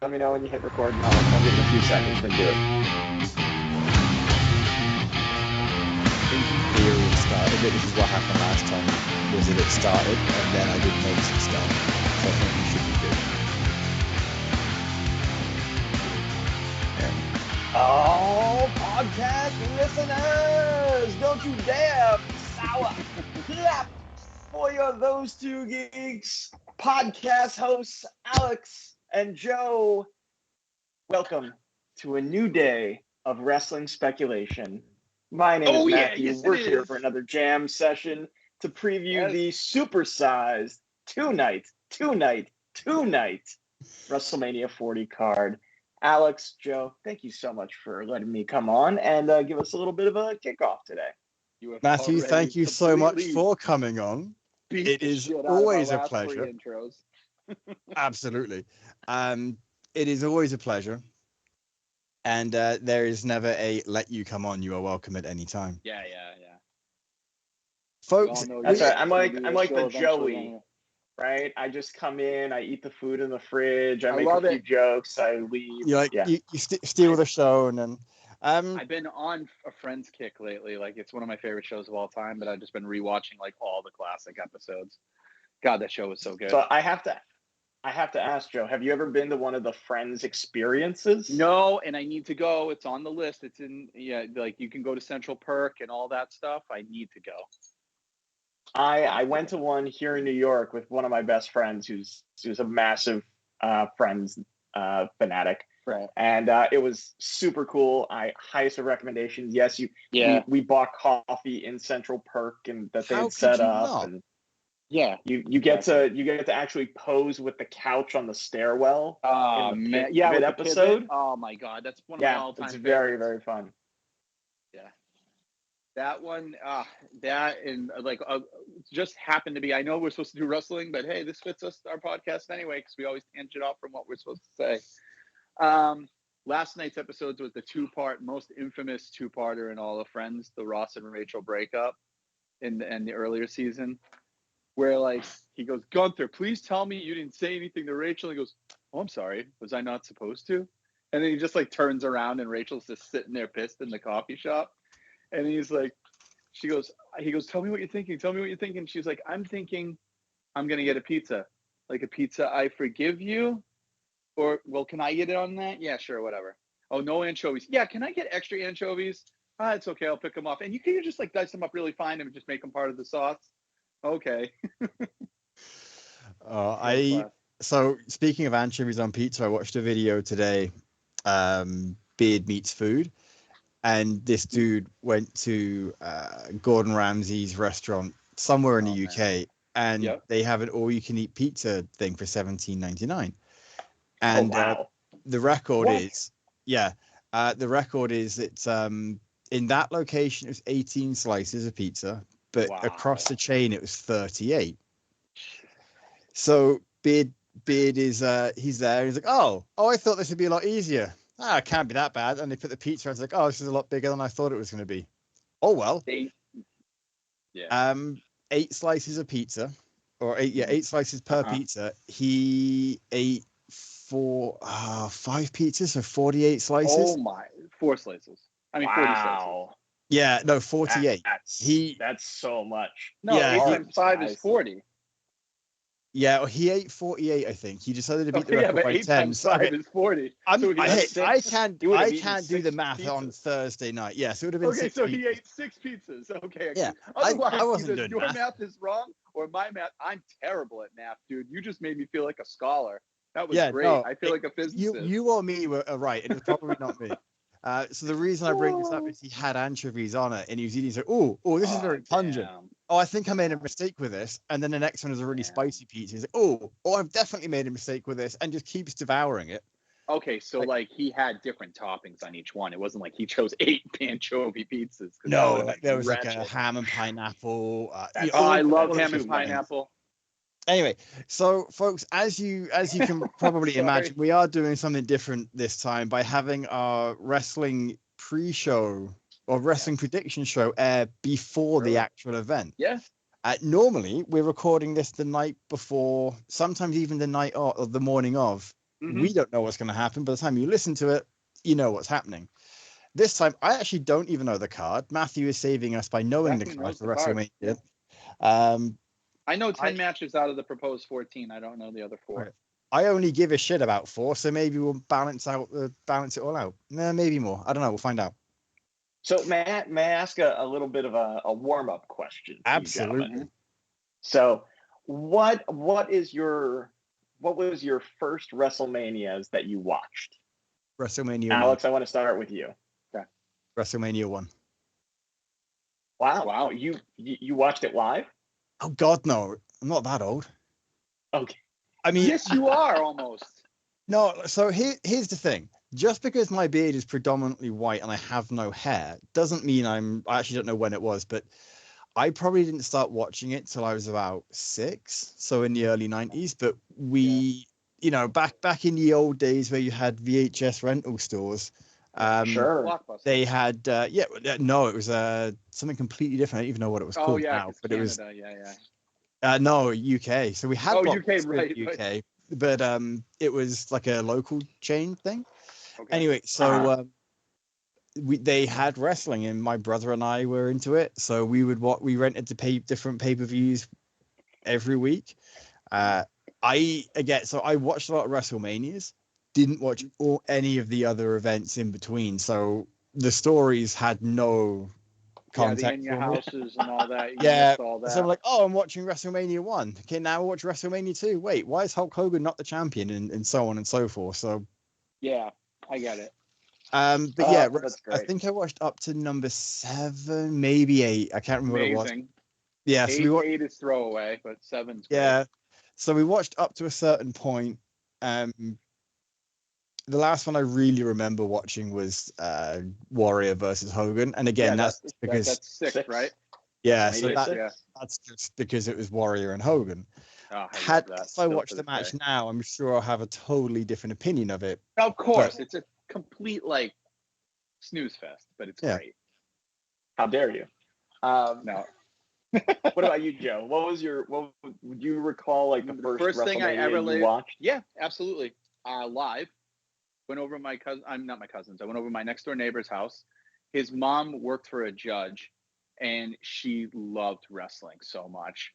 Let me know when you hit record, and I'll give it a few seconds and do it. I think in theory it started, but this is what happened last time, was that it started, and then I didn't notice it started. So I think we should be good. Oh, podcast listeners, don't you dare sour clap for those two geeks, podcast hosts Alex and Joe. Welcome to a new day of wrestling speculation. My name is Matthew. Yes, We're here for another jam session to preview the supersized two-night WrestleMania 40 card. Alex, Joe, thank you so much for letting me come on and give us a little bit of a kickoff today. Matthew, thank you so much for coming on. It is always a pleasure. Absolutely. It is always a pleasure. And there is never a let you come on. You are welcome at any time. Yeah. Folks, that's right. I'm like the Joey. Right, I just come in, I eat the food in the fridge, I make a few jokes, I leave. You steal the show, and then I've been on a Friends kick lately. Like, it's one of my favorite shows of all time, but I've just been rewatching like all the classic episodes. God, that show was so good. So I have to ask, Joe, have you ever been to one of the Friends experiences? No, and I need to go. It's on the list. It's in like you can go to Central Perk and all that stuff. I need to go. I went to one here in New York with one of my best friends who's a massive Friends fanatic. Right. And it was super cool. Highest of recommendations. Yes, we bought coffee in Central Perk and that they had set up. And you get to actually pose with the couch on the stairwell. Oh man, with episode. Pivot. Oh my god, that's one of my all-time it's favorites. very, very fun. Yeah. That one, that and like just happened to be. I know we're supposed to do wrestling, but hey, this fits us our podcast anyway because we always tangent off from what we're supposed to say. Last night's episodes was the two-part, most infamous two-parter in all of Friends, the Ross and Rachel breakup in the earlier season, where like he goes, Gunther, please tell me you didn't say anything to Rachel. He goes, oh, I'm sorry, was I not supposed to? And then he just like turns around and Rachel's just sitting there pissed in the coffee shop. And he's like, he goes, tell me what you're thinking. Tell me what you're thinking. She's like, I'm thinking I'm going to get a pizza. Like a pizza, I forgive you. Or, well, can I get it on that? Yeah, sure, whatever. Oh, no anchovies. Yeah, can I get extra anchovies? It's okay. I'll pick them up. And you can just like dice them up really fine and just make them part of the sauce. Okay. So speaking of anchovies on pizza, I watched a video today, Beard Meets Food. And this dude went to Gordon Ramsay's restaurant somewhere in the UK, and they have an all-you-can-eat pizza thing for $17.99. And the record is, the record is that in that location it was 18 slices of pizza, but across the chain it was 38. So Beard is he's there. He's like, oh, I thought this would be a lot easier. It can't be that bad. And they put the pizza, and it's like, oh, this is a lot bigger than I thought it was going to be. Oh, well. 8 slices of pizza, or 8 slices per pizza. He ate 5 pizzas, so 48 slices. Oh, my. 4 slices. I mean, 40 slices. Yeah, no, 48. That's so much. No, 8 times 5 is 40. Yeah, well, he ate 48, I think. He decided to beat the record by 8 10. times 5 is 40. I can't do the math pizzas on Thursday night. Yeah, so it would have been 6 so he ate 6 pizzas. Okay. Yeah, otherwise, I wasn't doing your math. math is wrong or my math. I'm terrible at math, dude. You just made me feel like a scholar. That was great. No, I feel like a physicist. You or me were right. It was probably not me. So the reason I bring this up is he had anchovies on it, and he was eating. So, this is very pungent. Damn. Oh, I think I made a mistake with this. And then the next one is a really spicy pizza. He's like, I've definitely made a mistake with this, and just keeps devouring it. Okay, so like he had different toppings on each one. It wasn't like he chose 8 anchovy pizzas. No, there was like a ham and pineapple. I love ham and pineapple. Anyway, so folks, as you can probably imagine, we are doing something different this time by having our wrestling pre-show or wrestling prediction show air before the actual event. Yeah. Normally, we're recording this the night before, sometimes even the night or the morning of We don't know what's going to happen. By the time you listen to it, you know what's happening. This time, I actually don't even know the card. Matthew is saving us by knowing the card for WrestleMania. I know 10 matches out of the proposed 14. I don't know the other 4. Right. I only give a shit about 4, so maybe we'll balance it all out. Maybe more. I don't know. We'll find out. So may I ask a little bit of a warm-up question? Absolutely. So what was your first WrestleManias that you watched? WrestleMania Alex, 1. I want to start with you. Okay. WrestleMania 1. Wow. You watched it live? Oh God, no. I'm not that old. Okay. I mean, yes, you are almost. No, so here's the thing. Just because my beard is predominantly white and I have no hair doesn't mean I actually don't know when it was, but I probably didn't start watching it till I was about 6, so in the early 90s. But you know, back in the old days where you had VHS rental stores, sure, they had no, it was something completely different. I don't even know what it was called now, but Canada, it was no, UK. So we had UK, right, UK, but it was like a local chain thing. Okay. Anyway, so they had wrestling, and my brother and I were into it. So we rented different pay-per-views every week. I watched a lot of WrestleManias. Didn't watch any of the other events in between. So the stories had no context. The in your houses and all that. All that. So I'm like, I'm watching WrestleMania 1. Okay, now we'll watch WrestleMania 2. Wait, why is Hulk Hogan not the champion? And so on and so forth. So yeah, I get it. But that's great. I think I watched up to number 7, maybe 8. I can't remember what it was. Yeah, so 8 is throwaway, but 7's great. Yeah, so we watched up to a certain point. The last one I really remember watching was Warrior versus Hogan, and again, that's because that's 6, right? Yeah, so that's just because it was Warrior and Hogan. If I watch the match now, I'm sure I'll have a totally different opinion of it. Of course, it's a complete snooze fest, but it's great. How dare you? No. What about you, Joe? What would you recall the first thing I ever watched? Yeah, absolutely. Live. Went over my cousin. I'm not my cousins. I went over my next door neighbor's house. His mom worked for a judge, and she loved wrestling so much.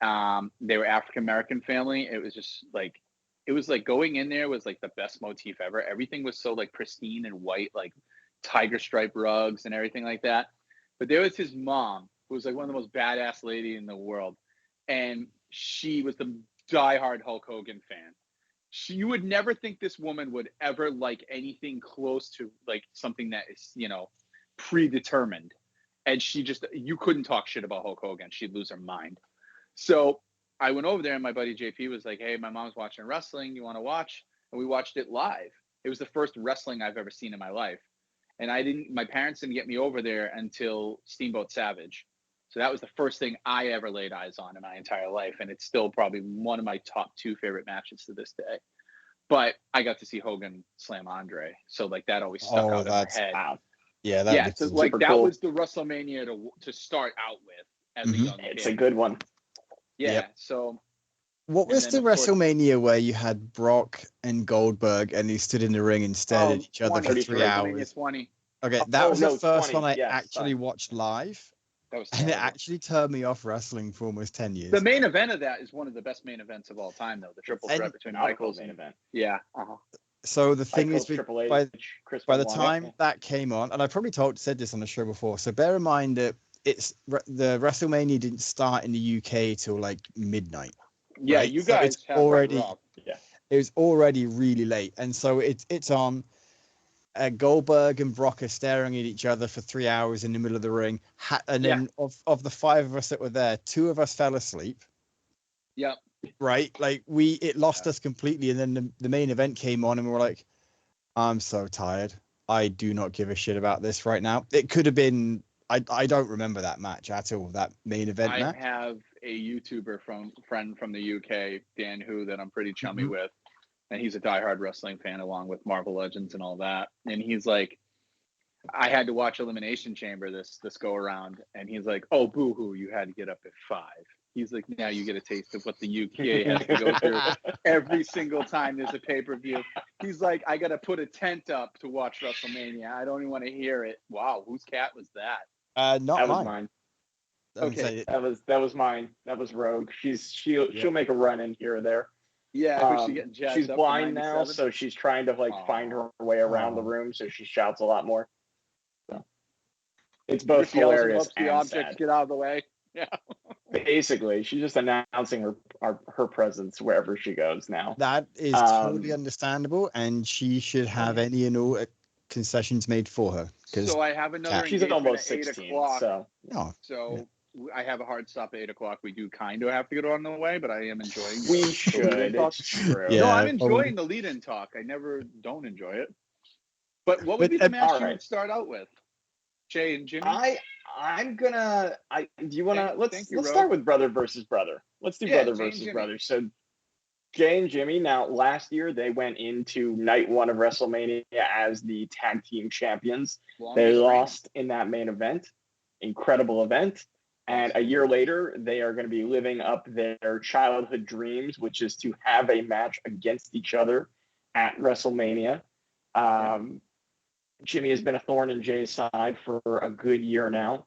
They were African American family. It was just going in there was the best motif ever. Everything was so pristine and white, tiger stripe rugs and everything like that. But there was his mom, who was one of the most badass lady in the world, and she was the diehard Hulk Hogan fan. You would never think this woman would ever like anything close to something that is predetermined, and you couldn't talk shit about Hulk Hogan. She'd lose her mind. So I went over there, and my buddy JP was like, "Hey, my mom's watching wrestling. You want to watch?" And we watched it live. It was the first wrestling I've ever seen in my life, and my parents didn't get me over there until Steamboat Savage. So that was the first thing I ever laid eyes on in my entire life, and it's still probably one of my top 2 favorite matches to this day. But I got to see Hogan slam Andre, so that always stuck out in my head. Wow. Yeah, so that was the WrestleMania to start out with as a young kid. It's a good one. Yeah. Yep. So. What was the WrestleMania where you had Brock and Goldberg, and they stood in the ring and stared at each other for 3 hours? 20. Okay, that was the first 20, one I actually watched live. And it actually turned me off wrestling for almost 10 years. The main event of that is one of the best main events of all time, though. The triple threat between Michaels main event. Yeah. So the thing is, by the time Benoit. that came on, and I probably said this on the show before, so bear in mind that the WrestleMania didn't start in the UK till midnight. Yeah, right? you guys so it's already it was already really late, and so it's on. Goldberg and Brock are staring at each other for 3 hours in the middle of the ring, and then of the 5 of us that were there, 2 of us fell asleep. Yep. Right, it lost us completely, and then the main event came on, and we were like, "I'm so tired. I do not give a shit about this right now." It could have been. I don't remember that match at all. That main event match. I have a YouTuber friend from the UK, Dan Who, that I'm pretty chummy with. And he's a diehard wrestling fan along with Marvel Legends and all that. And he's like, I had to watch Elimination Chamber this go around. And he's like, "Oh, boo-hoo, you had to get up at 5. He's like, now you get a taste of what the UK has to go through every single time there's a pay-per-view. He's like, I got to put a tent up to watch WrestleMania. I don't even want to hear it. Wow, whose cat was that? Not That was mine. mine. Okay. That was mine. That was Rogue. She'll make a run in here or there. Yeah, who's she getting jazzed she's up blind for now, 97? so she's trying to find her way around the room, so she shouts a lot more. So it's both She yells and hilarious hopes the and objects sad. get out of the way. Yeah. Basically, she's just announcing her presence wherever she goes now. That is totally understandable, and she should have any and all concessions made for her. So I have another she's at engagement almost at 8 16, o'clock. so I have a hard stop at 8 o'clock. We do kind of have to get on the way, but I am enjoying it. we should. It's true. Yeah. No, I'm enjoying the lead-in talk. I never don't enjoy it. But what would be the match you would start out with? Jay and Jimmy? I'm gonna. Do you wanna? Let's Rogue. start with brother versus brother. Let's do brother Jay versus and brother. So Jay and Jimmy. Now, last year they went into night one of WrestleMania as the tag team champions. They lost in that main event. Incredible event. And a year later, they are going to be living up their childhood dreams, which is to have a match against each other at WrestleMania. Jimmy has been a thorn in Jay's side for a good year now,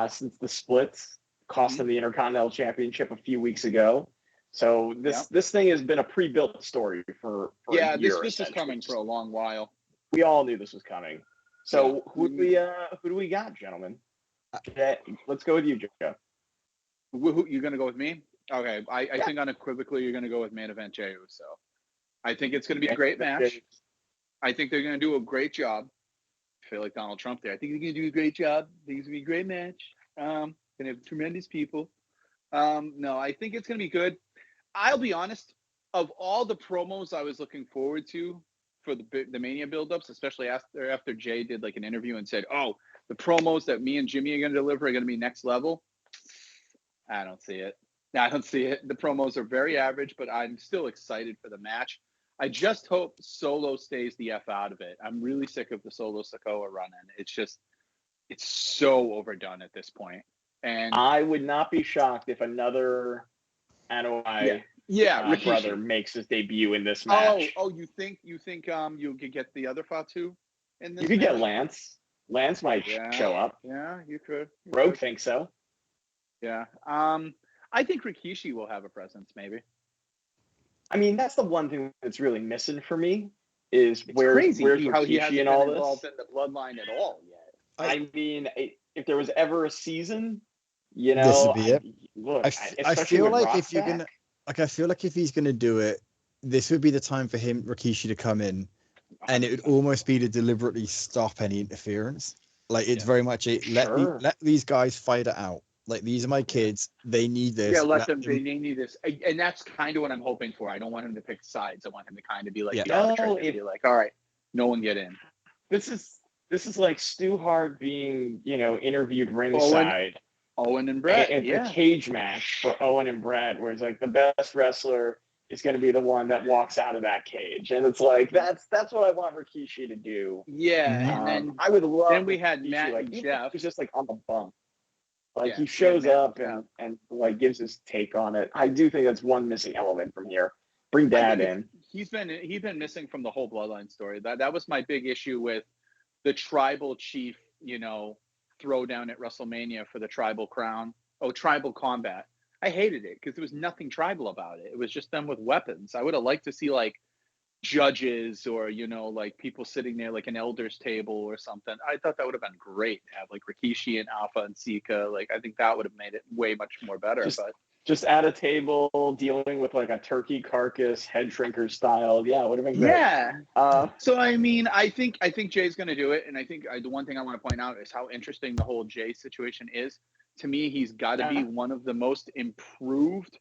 since the splits cost him the Intercontinental Championship a few weeks ago. So this thing has been a pre-built story for a year. This is coming for a long while. We all knew this was coming. So who do we got, gentlemen? Let's go with you, Joe. You're going to go with me? Okay. I think unequivocally you're going to go with main event Jey Uso. I think it's going to be a great match. I think they're going to do a great job. I feel like Donald Trump there. I think they're going to do a great job. I think it's going to be a great match. Going to have tremendous people. No, I think it's going to be good. I'll be honest. Of all the promos I was looking forward to for the Mania buildups, especially after Jay did like an interview and said, "Oh, the promos that me and Jimmy are going to deliver are going to be next level." I don't see it. The promos are very average, but I'm still excited for the match. I just hope Solo stays the F out of it. I'm really sick of the Solo Sikoa run-in. It's so overdone at this point. And I would not be shocked if another Anoa'i brother makes his debut in this match. Oh, you think you could get the other Fatu in this? You could get Lance. Lance might show up. Yeah, you could. Rogue thinks so. Yeah. I think Rikishi will have a presence, maybe. I mean, that's the one thing that's really missing for me is where's how he hasn't Rikishi been and all this. Involved in the bloodline at all yet. I mean, if there was ever a season, you know, this would be it. Look, I feel like if you're gonna, I feel like if he's gonna do it, this would be the time for Rikishi to come in, and it would almost be to deliberately stop any interference. Like it's very much let these guys fight it out. Like these are my kids. They need this. Yeah, let them. They need this, and that's kind of what I'm hoping for. I don't want him to pick sides. I want him to kind of be like, be like, all right, no one get in. This is like Stu Hart being, interviewed ringside. Owen and Brett. It's a cage match for Owen and Brett, where it's like the best wrestler is going to be the one that walks out of that cage, and it's like that's what I want Rikishi to do. Yeah, and then I would love. Then we had Rikishi, Matt and Jeff. He's just like on the bump. Like he shows up and like gives his take on it. I do think that's one missing element from here. Bring Dad in. He's been missing from the whole bloodline story. That was my big issue with the tribal chief, throwdown at WrestleMania for the tribal crown. Oh, tribal combat. I hated it because there was nothing tribal about it. It was just them with weapons. I would have liked to see like judges or like people sitting there like an elders table or something. I thought that would have been great to have like Rikishi and Alpha and Sika. Like I think that would have made it way much more better. Just at a table dealing with like a turkey carcass head shrinker style. Yeah, it would have been great. Yeah. So I mean, I think Jay's going to do it, and I think the one thing I want to point out is how interesting the whole Jay situation is. To me, he's got to be one of the most improved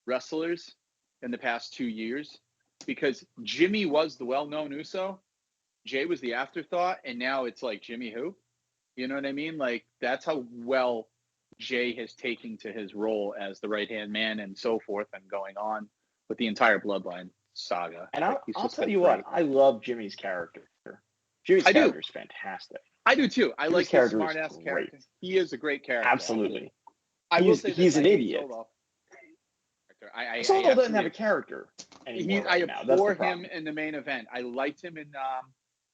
wrestlers in the past 2 years. Because Jimmy was the well-known Uso, Jay was the afterthought, and now it's like Jimmy who? You know what I mean? Like that's how well Jay has taken to his role as the right-hand man and so forth, and going on with the entire Bloodline saga. And I'll tell you what, I love Jimmy's character. Jimmy's character is fantastic. I do too. I like his smart-ass character. He is a great character. Absolutely. I will say he's this, an I hate idiot. Solo. I Solo doesn't have absolutely- a character anymore. I right now. That's the abhor problem. him in the main event. I liked him in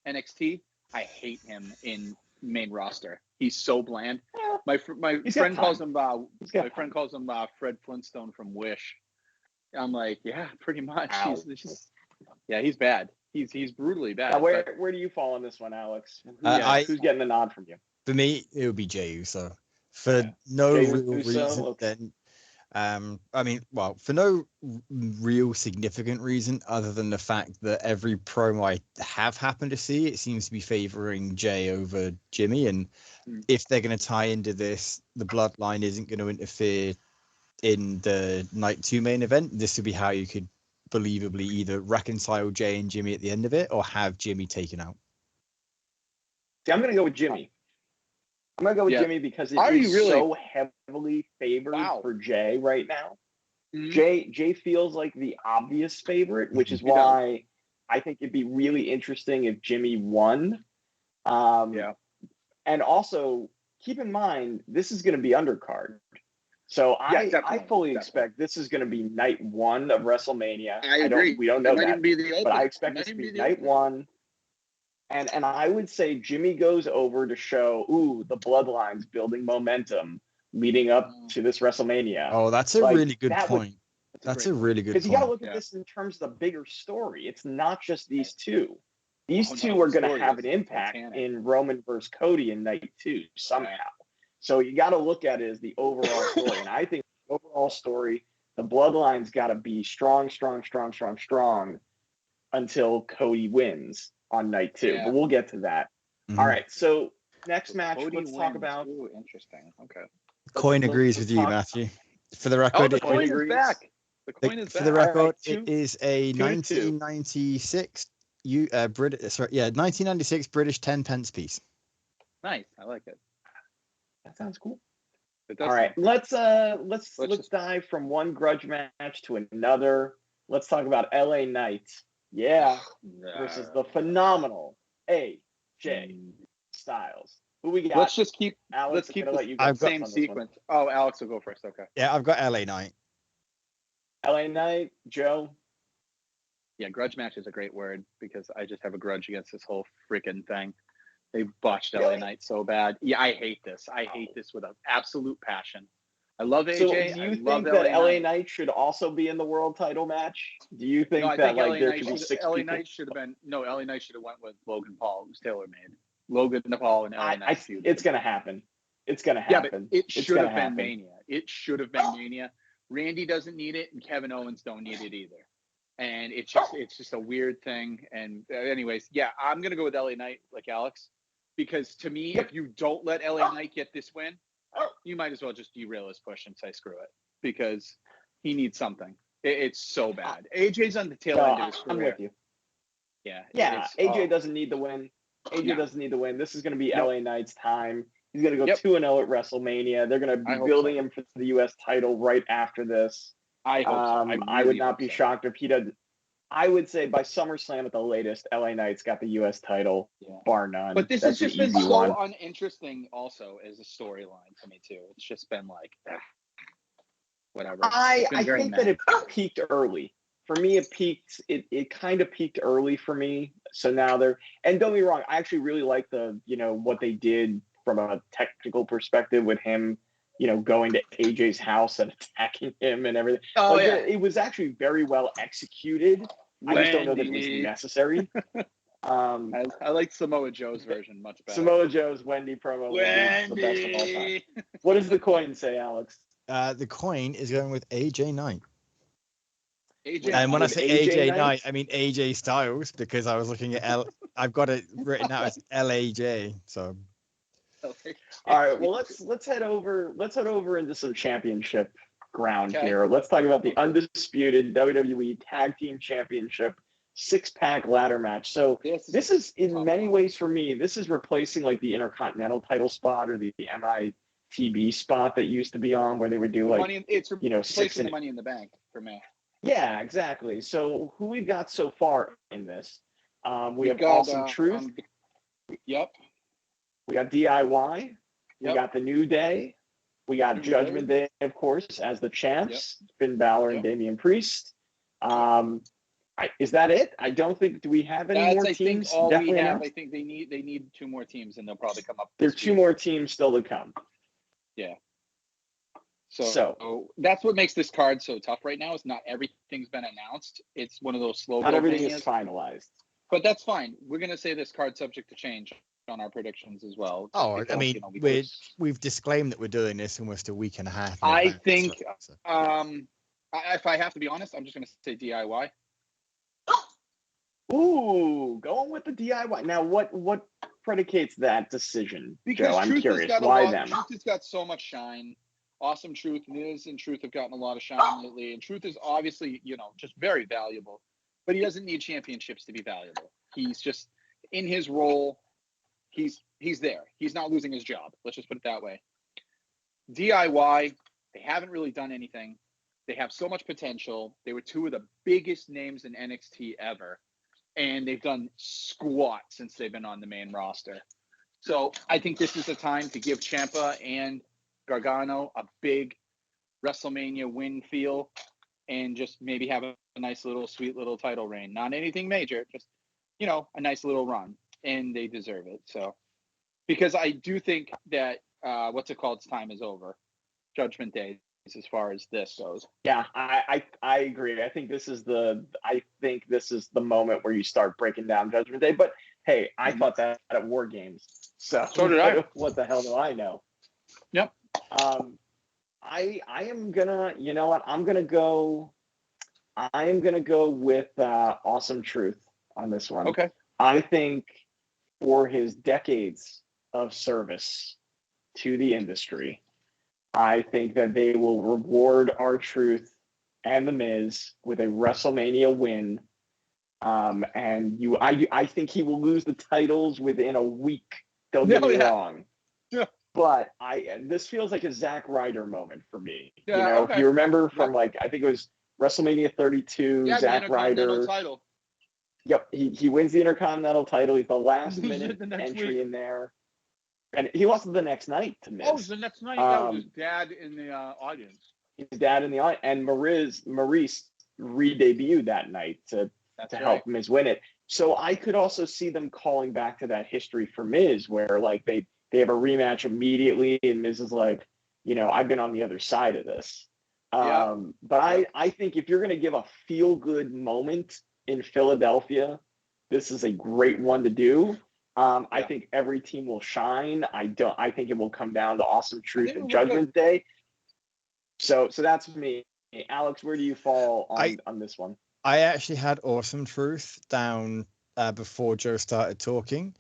NXT. I hate him in main roster. He's so bland. My He's friend got calls time. him He's got my friend calls him Fred Flintstone from Wish. I'm like, yeah, pretty much. Ow. He's bad. He's brutally bad. Now, but where do you fall on this one, Alex? Who's getting the nod from you? For me, it would be Jey Uso. For no Jey real Uso, reason, okay. then. For no real significant reason other than the fact that every promo I have happened to see, it seems to be favoring Jey over Jimmy. And if they're going to tie into this, the bloodline isn't going to interfere in the night 2 main event. This would be how you could believably either reconcile Jey and Jimmy at the end of it or have Jimmy taken out. See, I'm going to go with Jimmy. I'm going to go with Jimmy because it is so heavily favored for Jey right now. Mm-hmm. Jey feels like the obvious favorite, which is why I think it'd be really interesting if Jimmy won. And also, keep in mind, this is going to be undercard. So I fully expect this is going to be night 1 of WrestleMania. I agree. We don't know that, but I expect this to be night 1. And I would say Jimmy goes over to show, the bloodline's building momentum leading up to this WrestleMania. Oh, that's a really good point. That's a really good point. Because you got to look at this in terms of the bigger story. It's not just these two. These two are going to have an impact in Roman versus Cody in night 2 somehow. So you got to look at it as the overall story. And I think the overall story, the bloodline's got to be strong until Cody wins on night 2. Yeah. But we'll get to that. Mm-hmm. All right. So next match, Cody let's talk about. Ooh, interesting. Okay. Coin agrees with you, Matthew. For the record, the coin is back. The coin is back. For the record, right, it is a 1996 1996 British 10-pence piece. Nice. I like it. That sounds cool. All right, let's dive from one grudge match to another. Let's talk about LA Knight. Versus the phenomenal AJ Styles. Who we got? Let's just keep. Alex, let's keep the same sequence. Oh, Alex will go first. Okay. Yeah, I've got LA Knight. LA Knight, Joe. Yeah, grudge match is a great word because I just have a grudge against this whole freaking thing. They botched LA Knight so bad. Yeah, I hate this. I hate this with an absolute passion. I love AJ. So do you think that LA Knight should also be in the world title match? Do you think that there should be 6 LA people? Knight should have been LA Knight should have went with Logan Paul, who's tailor made. Logan Paul and LA Knight feud. It's gonna happen. It's gonna happen. Yeah, but it should have been Mania. It should have been Mania. Randy doesn't need it, and Kevin Owens don't need it either. And it's just a weird thing. And anyways, yeah, I'm gonna go with LA Knight, like Alex, because to me, if you don't let LA Knight get this win, you might as well just derail his push and say screw it, because he needs something. It's so bad. AJ's on the tail end of his career. I'm with you. Yeah. AJ doesn't need the win. Doesn't need the win. This is going to be LA Knight's time. He's going to go 2-0 at WrestleMania. They're going to be building him for the U.S. title right after this. I hope so. I would not be shocked if he does. I would say by SummerSlam at the latest, LA Knight's got the U.S. title, bar none. But this has just been so uninteresting also as a storyline to me, too. It's just been like, whatever. I think that it peaked early. For me, it kind of peaked early for me. So now and don't be wrong, I actually really like what they did from a technical perspective with him, going to AJ's house and attacking him and everything. It was actually very well executed. I just don't know that it was necessary. I like Samoa Joe's version much better. Samoa Joe's Wendy promo was the best of all time. What does the coin say, Alex? The coin is going with AJ Knight. AJ, and when I say AJ Knight, I mean AJ Styles, because I was looking at I've got it written out as LAJ. So all right, well let's head over into some championship ground here. Let's talk about the undisputed WWE Tag Team Championship 6-pack ladder match. So this is in many ways for me, this is replacing like the Intercontinental title spot or the MITB spot that used to be on where they would do like it's replacing the Money in the Bank for me. Yeah, exactly. So who we've got so far in this? We have Awesome Truth. Yep. We got DIY. We got the New Day. We got Judgment Day, of course, as the champs. Finn Balor and Damian Priest. Is that it? I don't think. Do we have any more teams? Think all Definitely we have. announced? I think they need 2 more teams, and they'll probably come up. There's 2 more teams still to come. Yeah. So that's what makes this card so tough right now. Is not everything's been announced. It's one of those slow. Not everything is finalized. But that's fine. We're gonna say this card's subject to change on our predictions as well. Oh, I mean, we've disclaimed that we're doing this almost a week and a half. I think, if I have to be honest, I'm just gonna say DIY. Ooh, going with the DIY. Now, what predicates that decision, because Joe? I'm Truth curious. Has got Why a lot, them? Truth has got so much shine. Awesome Truth, Miz and Truth have gotten a lot of shine lately. And Truth is obviously, just very valuable. But he doesn't need championships to be valuable. He's just in his role. He's there. He's not losing his job. Let's just put it that way. DIY, they haven't really done anything. They have so much potential. They were 2 of the biggest names in NXT ever. And they've done squat since they've been on the main roster. So I think this is the time to give Ciampa and Gargano a big WrestleMania win feel and just maybe have a nice little sweet little title reign. Not anything major, just, a nice little run. And they deserve it. So, because I do think that, time is over. Judgment Day, as far as this goes. Yeah, I agree. I think this is the moment where you start breaking down Judgment Day. But hey, I thought that at War Games. So did I. What the hell do I know? Yep. I am gonna, you know what? I am gonna go with Awesome Truth on this one. Okay. I think for his decades of service to the industry, I think that they will reward R-Truth and The Miz with a WrestleMania win. I think he will lose the titles within a week. Don't get me wrong. Yeah. But this feels like a Zack Ryder moment for me. Yeah, If you remember from I think it was WrestleMania 32, Zack Ryder. Title. Yep, he wins the Intercontinental title. He's the last minute entry in there. And he lost the next night to Miz. Oh, the next night. That was his dad in the audience. His dad in the audience. And Maurice re-debuted that night to help Miz win it. So I could also see them calling back to that history for Miz where they have a rematch immediately and Miz is like, I've been on the other side of this. But I think if you're going to give a feel-good moment in Philadelphia, this is a great one to do. I think every team will shine. I think it will come down to Awesome Truth and Judgment Day. So that's me. Alex, where do you fall on this one? I actually had Awesome Truth down before Joe started talking,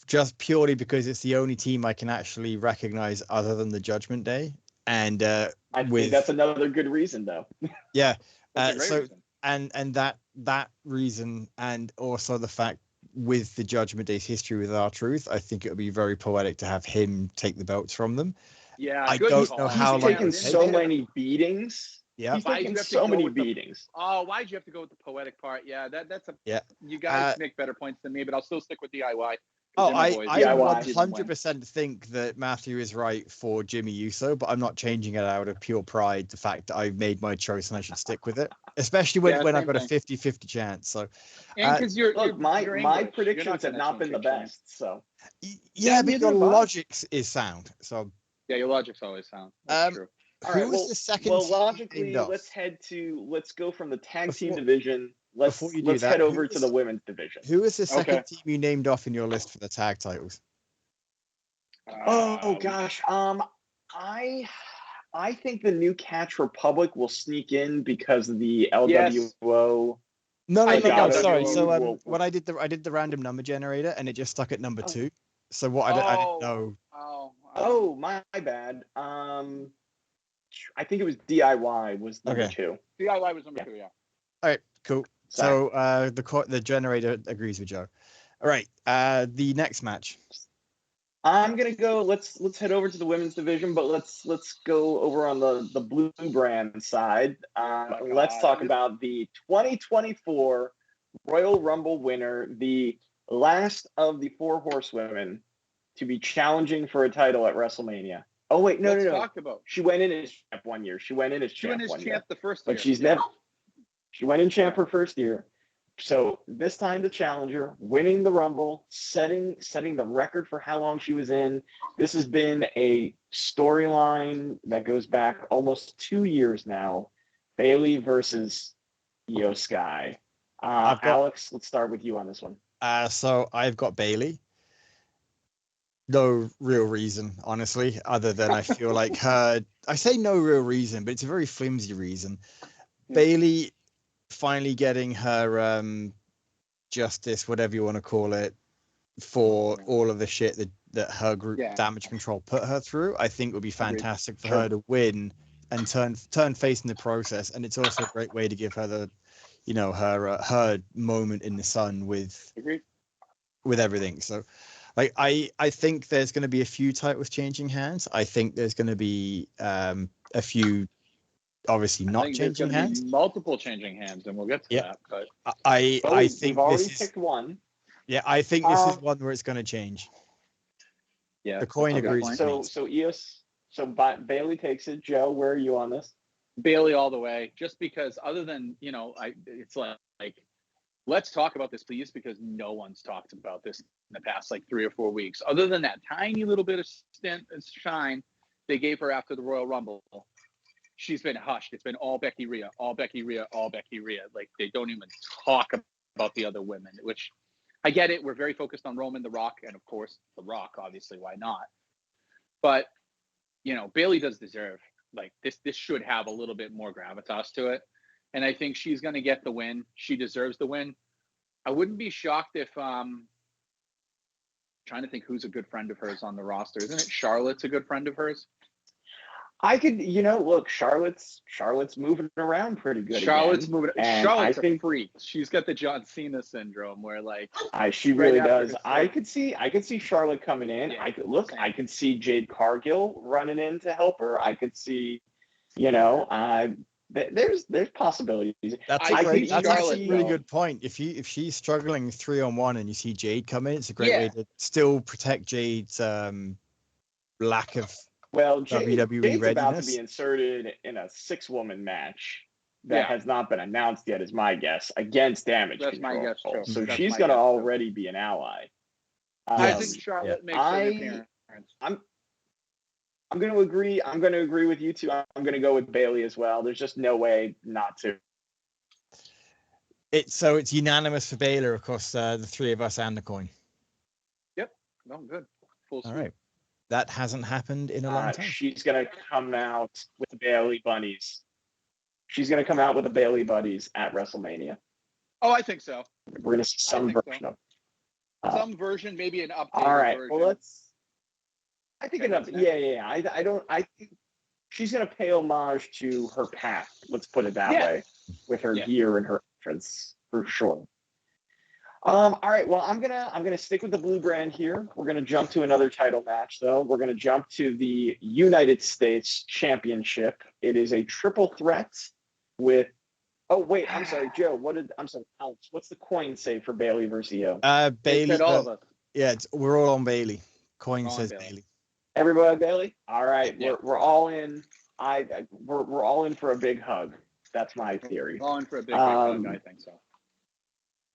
just purely because it's the only team I can actually recognize other than the Judgment Day, and I think that's another good reason, though. Yeah. Reason. And that reason, and also the fact with the Judgment Day's history with R-Truth, I think it would be very poetic to have him take the belts from them. Yeah, I don't know how he's taken so many beatings. Yeah, he's taken so many beatings. Why'd you have to go with the poetic part? Yeah, that's a. Yeah. You guys make better points than me, but I'll still stick with DIY. I 100% think that Matthew is right for Jimmy Uso, but I'm not changing it out of pure pride. The fact that I made my choice and I should stick with it, especially when I've got a 50-50 chance. So, and because my predictions have not been the best. So, yeah, but your logic is sound. So, yeah, your logic's always sound. That's true. Who was the second? Well, logically, let's go from the tag team division. Let's head over to the women's division. Who is the second team you named off in your list for the tag titles? Oh gosh, I think the New Catch Republic will sneak in because of the LWO. No, sorry. So what I did the random number generator and it just stuck at number 2. So what I didn't know. Oh, my bad. I think it was DIY was number 2. DIY was number 2. Yeah. All right. Cool. Sorry. So the generator agrees with Joe. All right. The next match. I'm gonna go. Let's head over to the women's division, but let's go over on the blue brand side. Let's talk about the 2024 Royal Rumble winner, the last of the 4 horsewomen to be challenging for a title at WrestleMania. Oh wait, no. Talk about. She went in as champ one year. She went in as champ the first year. But she's never. She went in champ her first year. So this time the challenger, winning the Rumble, setting the record for how long she was in. This has been a storyline that goes back almost 2 years now. Bayley versus Io Sky. Alex, let's start with you on this one. So I've got Bayley. No real reason, honestly, other than I feel like her. I say no real reason, but it's a very flimsy reason. Bayley finally getting her justice, whatever you want to call it, for all of the shit that her group Damage Control put her through, I think would be fantastic for her to win and turn face in the process. And it's also a great way to give her the, her moment in the sun with everything. So, like, I think there's going to be a few titles changing hands. I think there's going to be a few. Obviously, not changing hands. Multiple changing hands, and we'll get to that. But I think we've already picked one. Yeah, I think this is one where it's going to change. Yeah, the coin agrees. So Bayley takes it. Joe, where are you on this? Bayley all the way. Just because, other than it's like let's talk about this, please, because no one's talked about this in the past 3 or 4 weeks. Other than that tiny little bit of shine they gave her after the Royal Rumble. She's been hushed. It's been all Becky Rhea, all Becky Rhea, all Becky Rhea. Like, they don't even talk about the other women, which I get it. We're very focused on Roman, The Rock, and of course, The Rock, obviously, why not? But, Bayley does deserve, this should have a little bit more gravitas to it. And I think she's going to get the win. She deserves the win. I wouldn't be shocked if, trying to think who's a good friend of hers on the roster. Isn't it Charlotte's a good friend of hers? I could, look, Charlotte's moving around pretty good. Charlotte's again, moving. Charlotte's a freak. She's got the John Cena syndrome, where she really does. I could see Charlotte coming in. Yeah, I could see Jade Cargill running in to help her. I could see, there's possibilities. That's a really good point. If she's struggling 3-on-1 and you see Jade come in, it's a great way to still protect Jade's lack of. Well, WWE Jade's readiness. About to be inserted in a 6-woman match that has not been announced yet, is my guess, against Damage Control. My guess, too. So she's going to already be an ally. I think Charlotte makes an appearance. I'm going to agree. I'm going to agree with you two. I'm going to go with Bayley as well. There's just no way not to. It's unanimous for Baylor across the three of us and the coin. Yep. No, good. Full All right. That hasn't happened in a long time. She's going to come out with the Bayley Bunnies. She's going to come out with the Bayley Buddies at WrestleMania. Oh, I think so. We're going to see some version of some version, maybe an update. All right. Version. Well, I think enough. Yeah. I think she's going to pay homage to her path. Let's put it that way, with her gear and her entrance for sure. All right. Well, I'm gonna stick with the blue brand here. We're gonna jump to another title match, though. We're gonna jump to the United States Championship. It is a triple threat with. Oh wait, I'm sorry, Joe. Alex. What's the coin say for Bayley versus Io? Bayley. All of us. Yeah, we're all on Bayley. Coin says Bayley. Everybody, Bayley. All right, we're all in. We're all in for a big hug. That's my theory. All in for a big hug. I think so.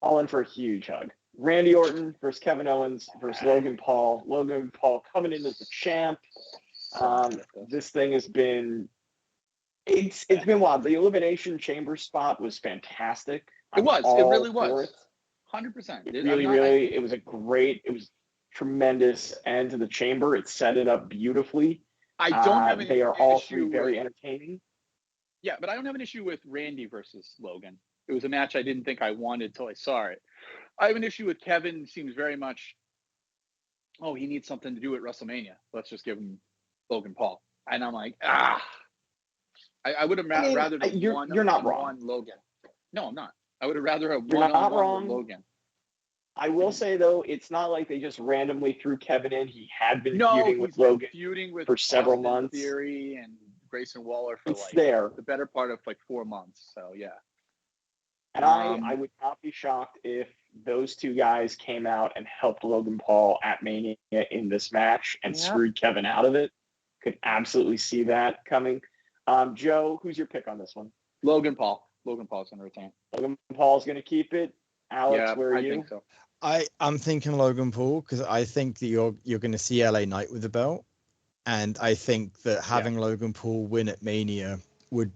All in for a huge hug. Randy Orton versus Kevin Owens versus Logan Paul. Logan Paul coming in as the champ. This thing has been. It's been wild. The Elimination Chamber spot was fantastic. It really was. 100%. It was it was tremendous end to the Chamber. It set it up beautifully. I don't have They are all three very entertaining. Yeah, but I don't have an issue with Randy versus Logan. It was a match I didn't think I wanted till I saw it. I have an issue with Kevin. Seems very much, he needs something to do at WrestleMania. Let's just give him Logan Paul. And I'm like, I would have rather you're not wrong. Logan. No, I'm not. I would have rather have you're not wrong. Logan. I will say, though, it's not like they just randomly threw Kevin in. He had been feuding with Logan for several months. Theory and Grayson Waller for the better part of 4 months. So, yeah. And I would not be shocked if those two guys came out and helped Logan Paul at Mania in this match and screwed Kevin out of it. Could absolutely see that coming. Joe, who's your pick on this one? Logan Paul. Logan Paul's going to retain. Logan Paul's going to keep it. Alex, Yeah, where are I you? think so. I'm thinking Logan Paul because I think that you're going to see LA Knight with the belt, and I think that having Logan Paul win at Mania would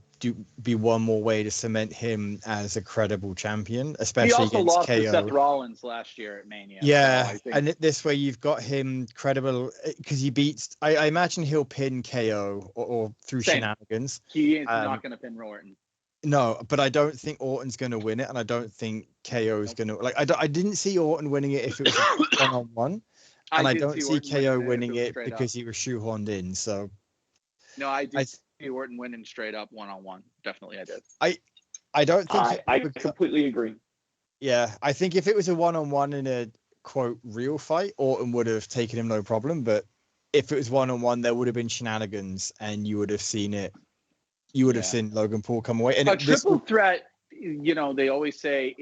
be one more way to cement him as a credible champion, especially He also against lost KO. to Seth Rollins last year at Mania. Yeah, so I think, and this way you've got him credible because he beats. I imagine he'll pin KO or through Same. shenanigans. he is not going to pin Orton. No, but I don't think Orton's going to win it, and I don't think KO is going to. Like, I didn't see Orton winning it if it was one-on-one, and I did don't see Orton KO if winning was it straight because up. he was shoehorned in. So No, I did see Orton winning straight up one-on-one. Definitely, I did. I don't think I completely agree. Yeah, I think if it was a one-on-one in a quote real fight, Orton would have taken him no problem. But if it was one-on-one, there would have been shenanigans, and you would have seen it. You would have seen Logan Paul come away. And A triple threat, they always say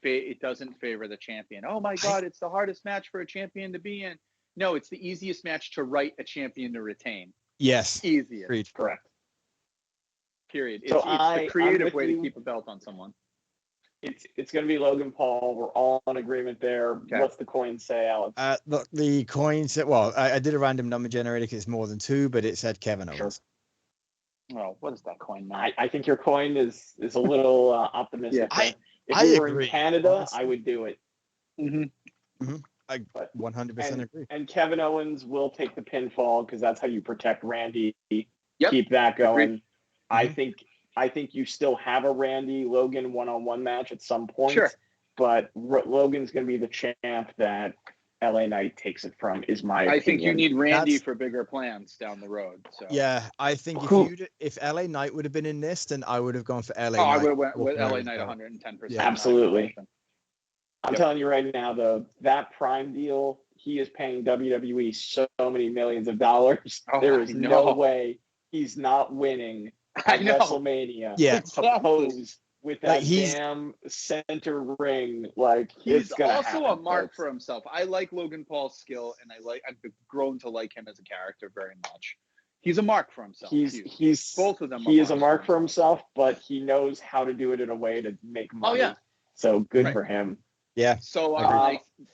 it doesn't favor the champion. Oh my God, it's the hardest match for a champion to be in. No, it's the easiest match to write a champion to retain. Yes, Easiest. agreed. Correct. Period. So It's the creative way you. to keep a belt on someone. It's going to be Logan Paul. We're all in agreement there. Okay. What's the coin say, Alex? Look, the coins. Well, I did a random number generator because it's more than 2, but it said Kevin Owens. Sure. Oh, what is that coin now? I think your coin is a little optimistic. Yeah, if I we were agree, in Canada, honestly. I would do it. Mm-hmm. I 100% agree. And Kevin Owens will take the pinfall because that's how you protect Randy. Yep. Keep that going. Agreed. I think you still have a Randy Logan one-on-one match at some point. Sure. But Logan's going to be the champ that LA Knight takes it from. Is my opinion. I think you need Randy for bigger plans down the road. So yeah, I think if LA Knight would have been in this, then I would have gone for LA Knight. I would have went with LA Knight 110%. Yeah. Absolutely. I'm telling you right now, though, that Prime deal, he is paying WWE so many millions of dollars. There is no way he's not winning at WrestleMania. Yeah, Pose with that damn center ring. Like, he's it's gonna also happen, a mark folks. for himself. I like Logan Paul's skill, and I've grown to like him as a character very much. He's a mark for himself. He's both of them. He is a mark for himself, but he knows how to do it in a way to make money. Oh yeah. So good for him. Yeah. So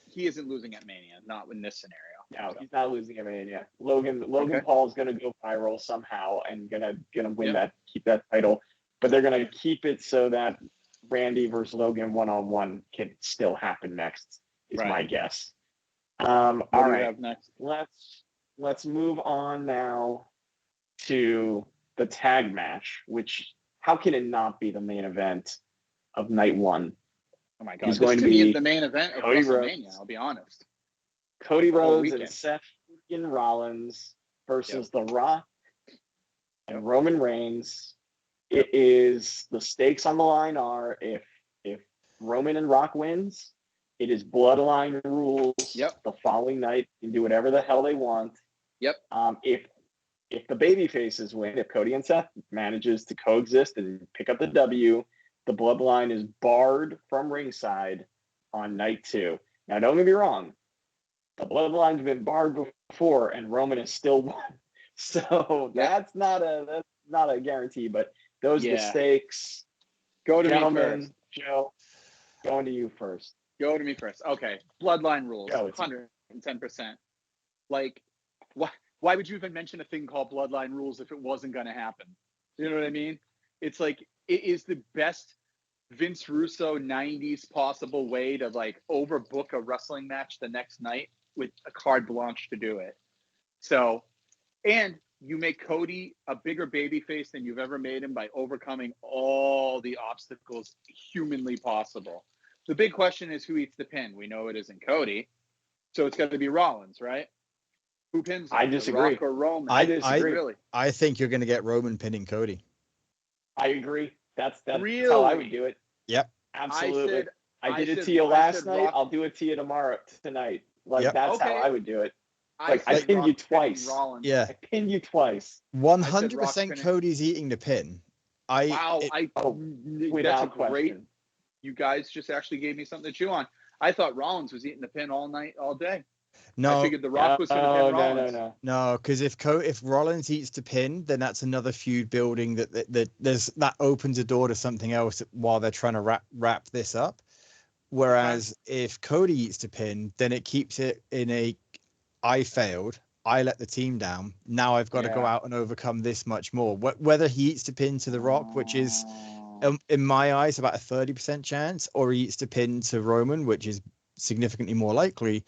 he isn't losing at Mania, not in this scenario. No, he's not losing at Mania. Logan Paul is gonna go viral somehow and gonna win keep that title. But they're gonna keep it so that Randy versus Logan one-on-one can still happen next, is my guess. All right. Have next? Let's move on now to the tag match, which how can it not be the main event of night one? Oh my God! He's This going to me be is the main event of Cody WrestleMania. Rhodes. I'll be honest. Cody Rhodes and Seth Rollins versus The Rock and Roman Reigns. It is the stakes on the line are if Roman and Rock wins, it is bloodline rules. Yep. The following night, you can do whatever the hell they want. Yep. If the baby faces win, if Cody and Seth manages to coexist and pick up the W, the bloodline is barred from ringside on night 2. Now, don't get me wrong. The bloodline's been barred before, and Roman is still won. So that's not a guarantee, but those are the stakes. Go to me first. Joe, going to you first. Go to me first. Okay. Bloodline rules. Go, 110%. Like, why would you even mention a thing called bloodline rules if it wasn't going to happen? You know what I mean? It's like, it is the best Vince Russo 90s possible way to like overbook a wrestling match the next night with a carte blanche to do it. So, and you make Cody a bigger babyface than you've ever made him by overcoming all the obstacles humanly possible. The big question is who eats the pin. We know it isn't Cody, so it's got to be Rollins, right? Who pins him? I disagree. Rock or Roman? I disagree. Really? I think you're going to get Roman pinning Cody. I agree. That's really? how I would do it. Yep. Absolutely. I did it to you last night. I'll do it to you tonight. Like that's how I would do it. Like I pinned you twice. Yeah. I pinned you twice. 100% Cody's eating the pin. Without that's a question. Great. You guys just actually gave me something to chew on. I thought Rollins was eating the pin all night, all day. No, I figured The Rock was going to pin Rollins. no, because if Rollins eats the pin, then that's another feud building that opens a door to something else while they're trying to wrap this up. Whereas if Cody eats the pin, then it keeps it in I failed. I let the team down. Now I've got to go out and overcome this much more. Whether he eats the pin to The Rock, which is in my eyes about a 30% chance, or he eats the pin to Roman, which is significantly more likely,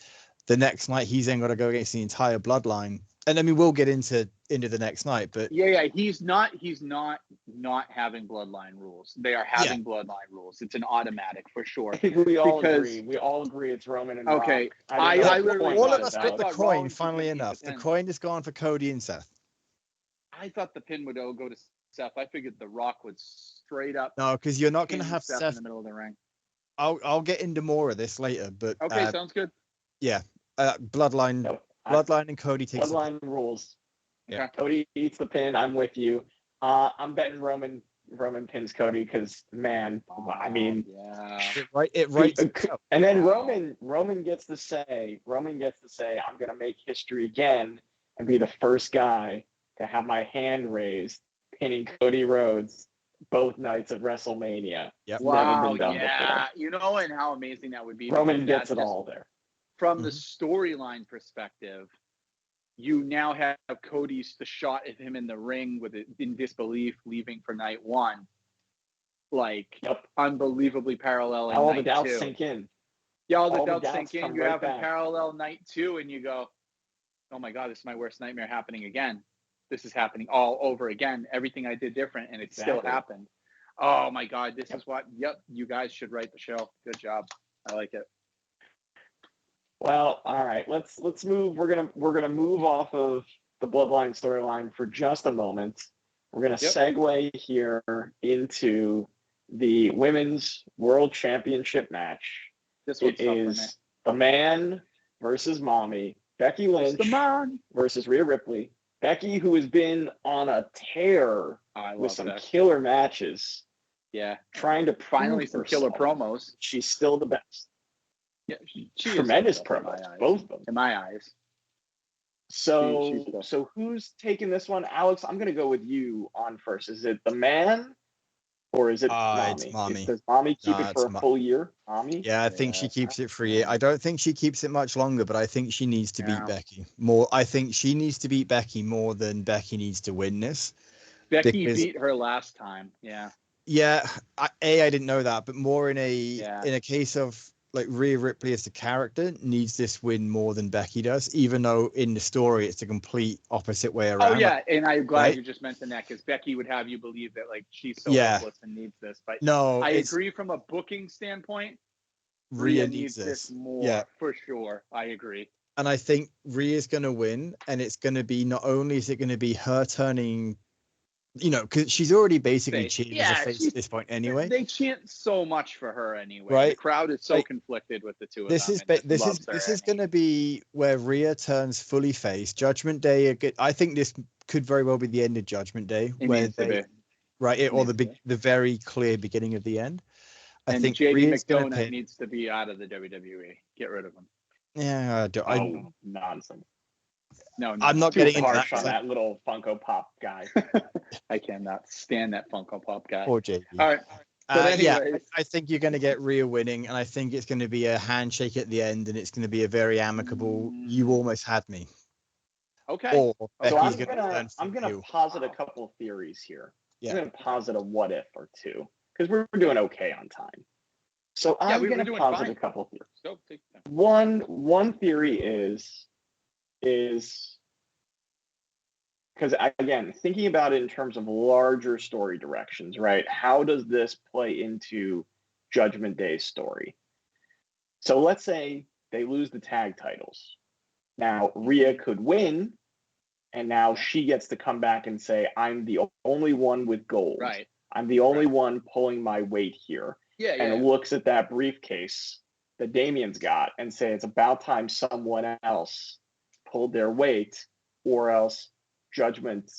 the next night he's then got to go against the entire bloodline. And I mean, we'll get into the next night, but he's not having bloodline rules. They are having bloodline rules. It's an automatic for sure. I think we all agree it's Roman and Rock. All of us got the coin. Funnily enough, the coin is gone for Cody and Seth. I thought the pin would go to Seth. I figured The Rock would straight up. No, because you're not going to have Seth in the middle of the ring. I'll get into more of this later, but okay, sounds good. Yeah, bloodline. Nope. Bloodline and Cody takes bloodline rules. Yeah, Cody eats the pin. I'm with you. I'm betting Roman pins Cody because man, I mean, it right. And then Roman gets to say, I'm gonna make history again and be the first guy to have my hand raised pinning Cody Rhodes both nights of WrestleMania. Yep. Wow, never been done before. You know, and how amazing that would be. Roman gets it all there. From the storyline perspective, you now have Cody's the shot of him in the ring with it in disbelief, leaving for night one, unbelievably paralleling all night the doubts two. Sink in. Yeah, all the doubts sink in. You right have back. a parallel night two, and you go, "Oh my God, this is my worst nightmare happening again. This is happening all over again. Everything I did different, and it still happened. Oh my God, this is what. Yep, you guys should write the show. Good job. I like it." Well, all right. Let's move. We're gonna move off of the Bloodline storyline for just a moment. We're gonna segue here into the Women's World Championship match. This one's tough for me. The Man versus Mommy. Becky Lynch versus Rhea Ripley. Becky, who has been on a tear with some killer matches. Yeah, trying to finally some killer promos. She's still the best. Yeah, tremendous promos, both of them. In my eyes. So who's taking this one? Alex, I'm going to go with you on first. Is it the Man or is it Mommy? It's Mommy. Does Mommy keep it for a full year? Mommy? Yeah, I think she keeps it for a year. I don't think she keeps it much longer, but I think she needs to beat Becky more. I think she needs to beat Becky more than Becky needs to win this. Becky beat her last time. Yeah. Yeah. I didn't know that, but more in a case of like Rhea Ripley as the character needs this win more than Becky does, even though in the story it's the complete opposite way around. Oh yeah, and I'm glad you just mentioned that because Becky would have you believe that like she's so hopeless and needs this. But no, I agree from a booking standpoint. Rhea needs this more for sure. I agree. And I think Rhea's going to win, and it's going to be not only is it going to be her turning. Because she's already basically cheated as a face at this point anyway. They chant so much for her anyway. Right? The crowd is so conflicted with the two of them. This is going to be where Rhea turns fully face. Judgment Day. I think this could very well be the end of Judgment Day, the very clear beginning of the end. I think JD McDonough needs to be out of the WWE. Get rid of him. Yeah, nonsense. No, I'm not getting harsh on that little Funko Pop guy. I cannot stand that Funko Pop guy. Poor JD. All right. I think you're going to get Rhea winning, and I think it's going to be a handshake at the end, and it's going to be a very amicable. You almost had me. Okay. So I'm going to posit a couple of theories here. Yeah. I'm going to posit a what if or two because we're doing okay on time. So I'm going to posit a couple of theories. One theory is because again, thinking about it in terms of larger story directions, right? How does this play into Judgment Day's story? So let's say they lose the tag titles. Now Rhea could win, and now she gets to come back and say, "I'm the only one with gold. Right. I'm the only one pulling my weight here." And looks at that briefcase that Damien's got and say, "It's about time someone else pulled their weight, or else Judgment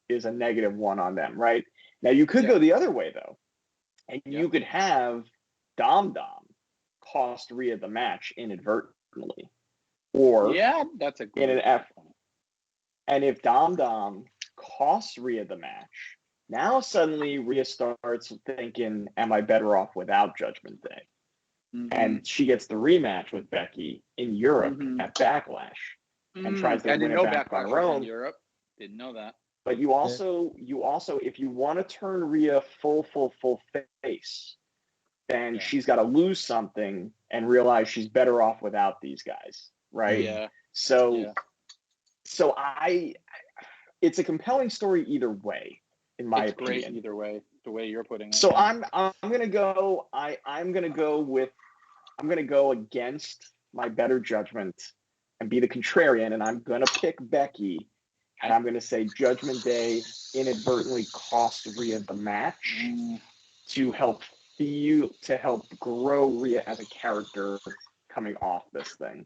is a -1 on them," right? Now you could go the other way though, and you could have Dom cost Rhea the match inadvertently, Or Yeah, that's a in good an F. And if Dom Dom costs Rhea the match, now suddenly Rhea starts thinking, am I better off without Judgment Day? And she gets the rematch with Becky in Europe at Backlash and tries to I win didn't it know back on Backlash her was own. in Europe. Didn't know that. But you also, if you want to turn Rhea full face, then she's got to lose something and realize she's better off without these guys, right? Yeah. So it's a compelling story either way, in my opinion. Great either way, the way you're putting it. So I'm gonna go. I'm gonna go against my better judgment and be the contrarian, and I'm gonna pick Becky, and I'm gonna say Judgment Day inadvertently cost Rhea the match to help grow Rhea as a character coming off this thing.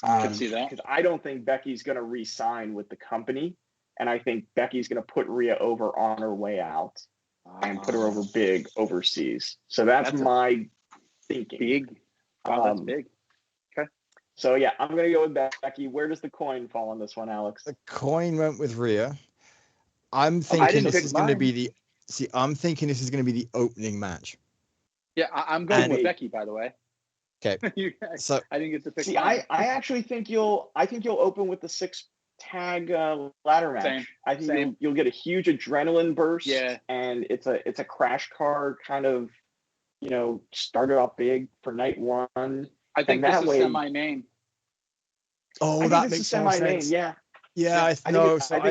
I can see that, because I don't think Becky's gonna re-sign with the company, and I think Becky's gonna put Rhea over on her way out and put her over big overseas. So that's my thinking. Big. Wow, that's big. Okay. So yeah, I'm gonna go with Becky. Where does the coin fall on this one, Alex? The coin went with Rhea. I'm thinking this is going to be the. See, I'm thinking this is going to be the opening match. Yeah, I'm going with Becky, by the way. Okay. So I didn't get to pick. See, I actually think you'll open with the 6-tag ladder match. Same. I think you'll get a huge adrenaline burst. Yeah. And it's a crash car kind of, started off big for night one. I think this is semi-main. Oh, that makes more sense. Yeah. Yeah, I think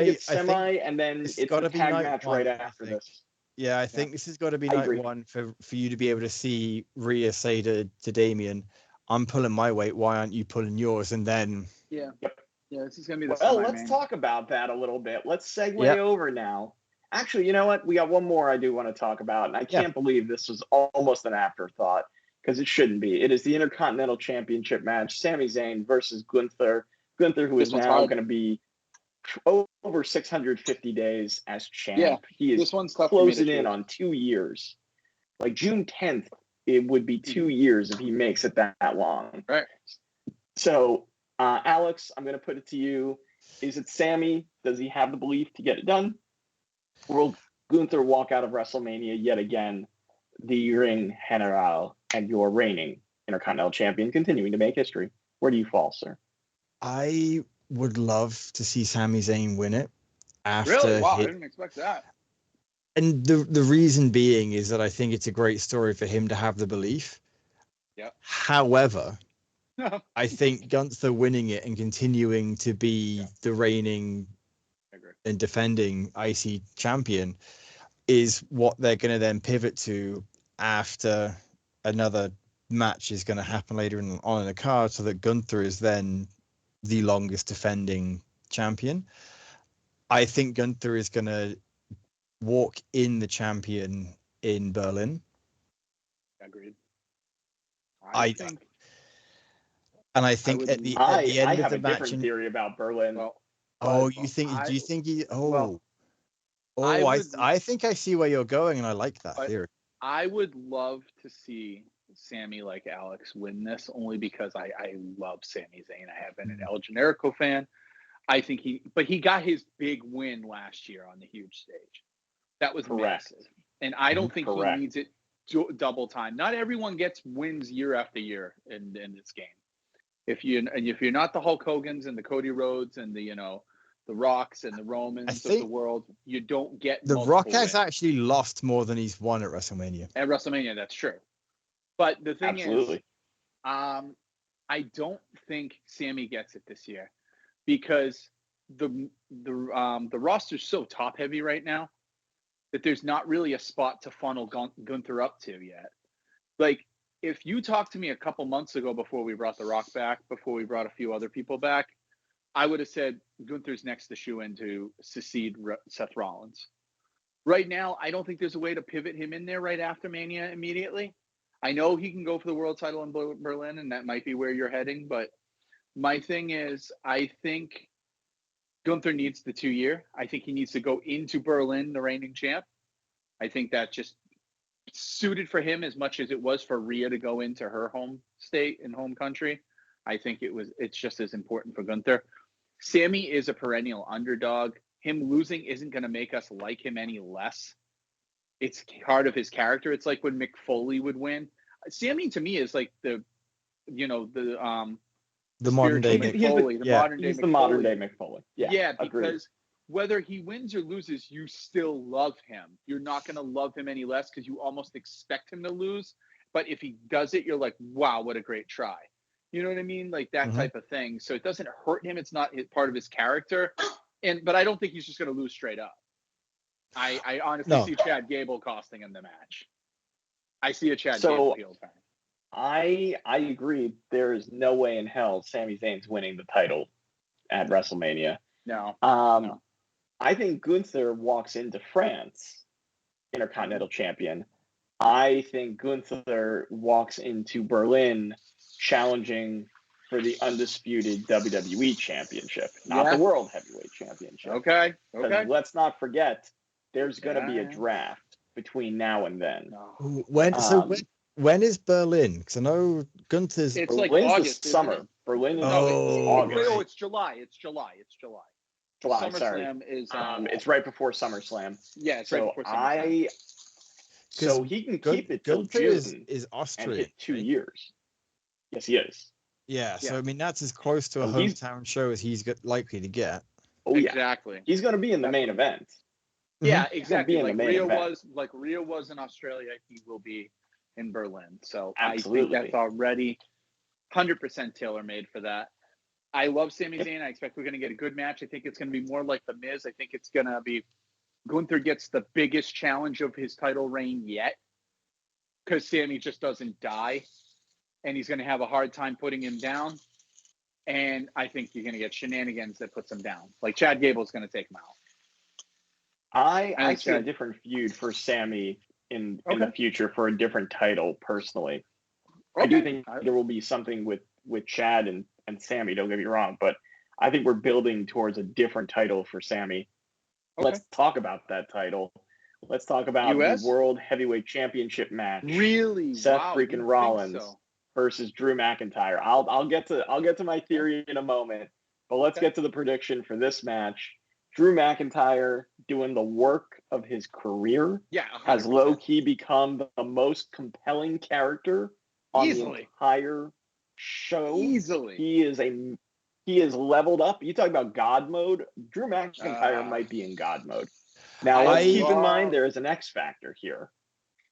it's semi, and then it's a tag match right after this. Yeah, I think this has got to be night one for you to be able to see Rhea say to Damien, I'm pulling my weight, why aren't you pulling yours? And then Yeah, this is gonna be the let's talk about that a little bit. Let's segue over now. Actually, you know what? We got one more I do want to talk about, and I can't believe this was almost an afterthought, because it shouldn't be. It is the Intercontinental Championship match, Sami Zayn versus Gunther. Gunther, who is now going to be over 650 days as champ. Yeah, he is this one's tough closing in on 2 years. Like June 10th, it would be 2 years if he makes it that long. Right. So, Alex, I'm going to put it to you. Is it Sami? Does he have the belief to get it done? Or will Gunther walk out of WrestleMania yet again, the Ring General, and your reigning Intercontinental Champion, continuing to make history? Where do you fall, sir? I would love to see Sami Zayn win it. Really? Wow, I didn't expect that. And the reason being is that I think it's a great story for him to have the belief. Yeah. However, I think Gunther winning it and continuing to be the reigning and defending IC champion is what they're going to then pivot to after another match is going to happen later on in the card, so that Gunther is then the longest defending champion. I think Gunther is going to walk in the champion in Berlin. Agreed. I think at the end of the match, different theory about Berlin. Do you think he? I think I see where you're going, and I like that theory. I would love to see Sami, like Alex, win this, only because I love Sami Zayn. I have been an El Generico fan. I think he got his big win last year on the huge stage. That was massive, and I don't think he needs it double time. Not everyone gets wins year after year in this game. If you're not the Hulk Hogans and the Cody Rhodes and the Rocks and the Romans of the world, you don't get the Rock has wins. actually lost more than he's won at WrestleMania. At WrestleMania, that's true. But the thing is, I don't think Sami gets it this year, because the roster's so top heavy right now that there's not really a spot to funnel Gunther up to yet. Like, if you talked to me a couple months ago before we brought The Rock back, before we brought a few other people back, I would have said Gunther's next to shoe-in to succeed Seth Rollins. Right now, I don't think there's a way to pivot him in there right after Mania immediately. I know he can go for the world title in Berlin, and that might be where you're heading. But my thing is, I think Gunther needs the 2-year. I think he needs to go into Berlin, the reigning champ. I think that just suited for him as much as it was for Rhea to go into her home state and home country. I think it's just as important for Gunther. Sammy is a perennial underdog. Him losing isn't going to make us like him any less. It's part of his character. It's like when Mick Foley would win. Sammy to me is like the modern day Mick Mick Foley, the modern day He's Mick the modern Foley. day Mick Foley. Yeah, agreed. because whether he wins or loses, you still love him. You're not going to love him any less because you almost expect him to lose. But if he does it, you're like, wow, what a great try. You know what I mean? Like that type of thing. So it doesn't hurt him. It's not part of his character. But I don't think he's just going to lose straight up. I honestly see Chad Gable costing him the match. I see a Chad Gable heel turn. I agree. There is no way in hell Sami Zayn's winning the title at WrestleMania. No. I think Gunther walks into France, Intercontinental Champion. I think Gunther walks into Berlin challenging for the undisputed WWE Championship, not the World Heavyweight Championship. Okay. Let's not forget, there's going to be a draft between now and then. When is Berlin? Because I know Gunther's. It's Berlin's like August, summer. Berlin is August. Right. Oh, it's July. SummerSlam is. It's right before SummerSlam. Yeah, it's right before SummerSlam. So he can keep it till Gunther June is Austrian. And hit 2 years. Yes, he is. Yeah, so I mean that's as close to a hometown show as he's likely to get. Oh yeah, exactly. He's going to be in the main event. Yeah, exactly. Like Rio was in Australia, he will be in Berlin. So Absolutely. I think that's already 100% tailor-made for that. I love Sami Zayn. I expect we're going to get a good match. I think it's going to be more like The Miz. I think it's going to be Gunther gets the biggest challenge of his title reign yet because Sami just doesn't die, and he's going to have a hard time putting him down. And I think you're going to get shenanigans that puts him down. Like Chad Gable's going to take him out. I see a different feud for Sami in the future for a different title, personally. I do think there will be something with Chad and Sami, don't get me wrong, but I think we're building towards a different title for Sami. Okay. Let's talk about that title. Let's talk about the World Heavyweight Championship match. Really? Seth freaking Rollins versus Drew McIntyre. I'll get to my theory in a moment, but let's get to the prediction for this match. Drew McIntyre doing the work of his career has low-key become the most compelling character on the entire show. Easily. He is leveled up. You talk about God mode. Drew McIntyre might be in God mode. Now, let's keep in mind there is an X factor here.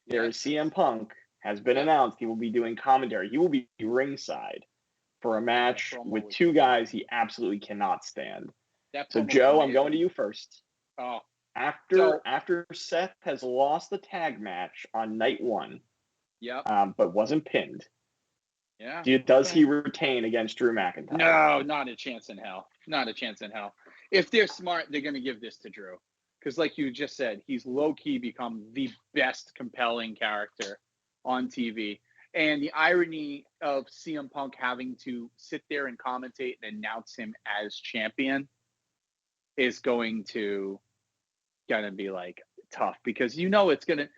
There is CM Punk has been announced. He will be doing commentary. He will be ringside for a match with two guys he absolutely cannot stand. So, Joe, I'm going to you first. After Seth has lost the tag match on night one, but wasn't pinned, does he retain against Drew McIntyre? No, not a chance in hell. Not a chance in hell. If they're smart, they're going to give this to Drew. Because like you just said, he's low-key become the best compelling character on TV. And the irony of CM Punk having to sit there and commentate and announce him as champion is going to be like tough, because it's going to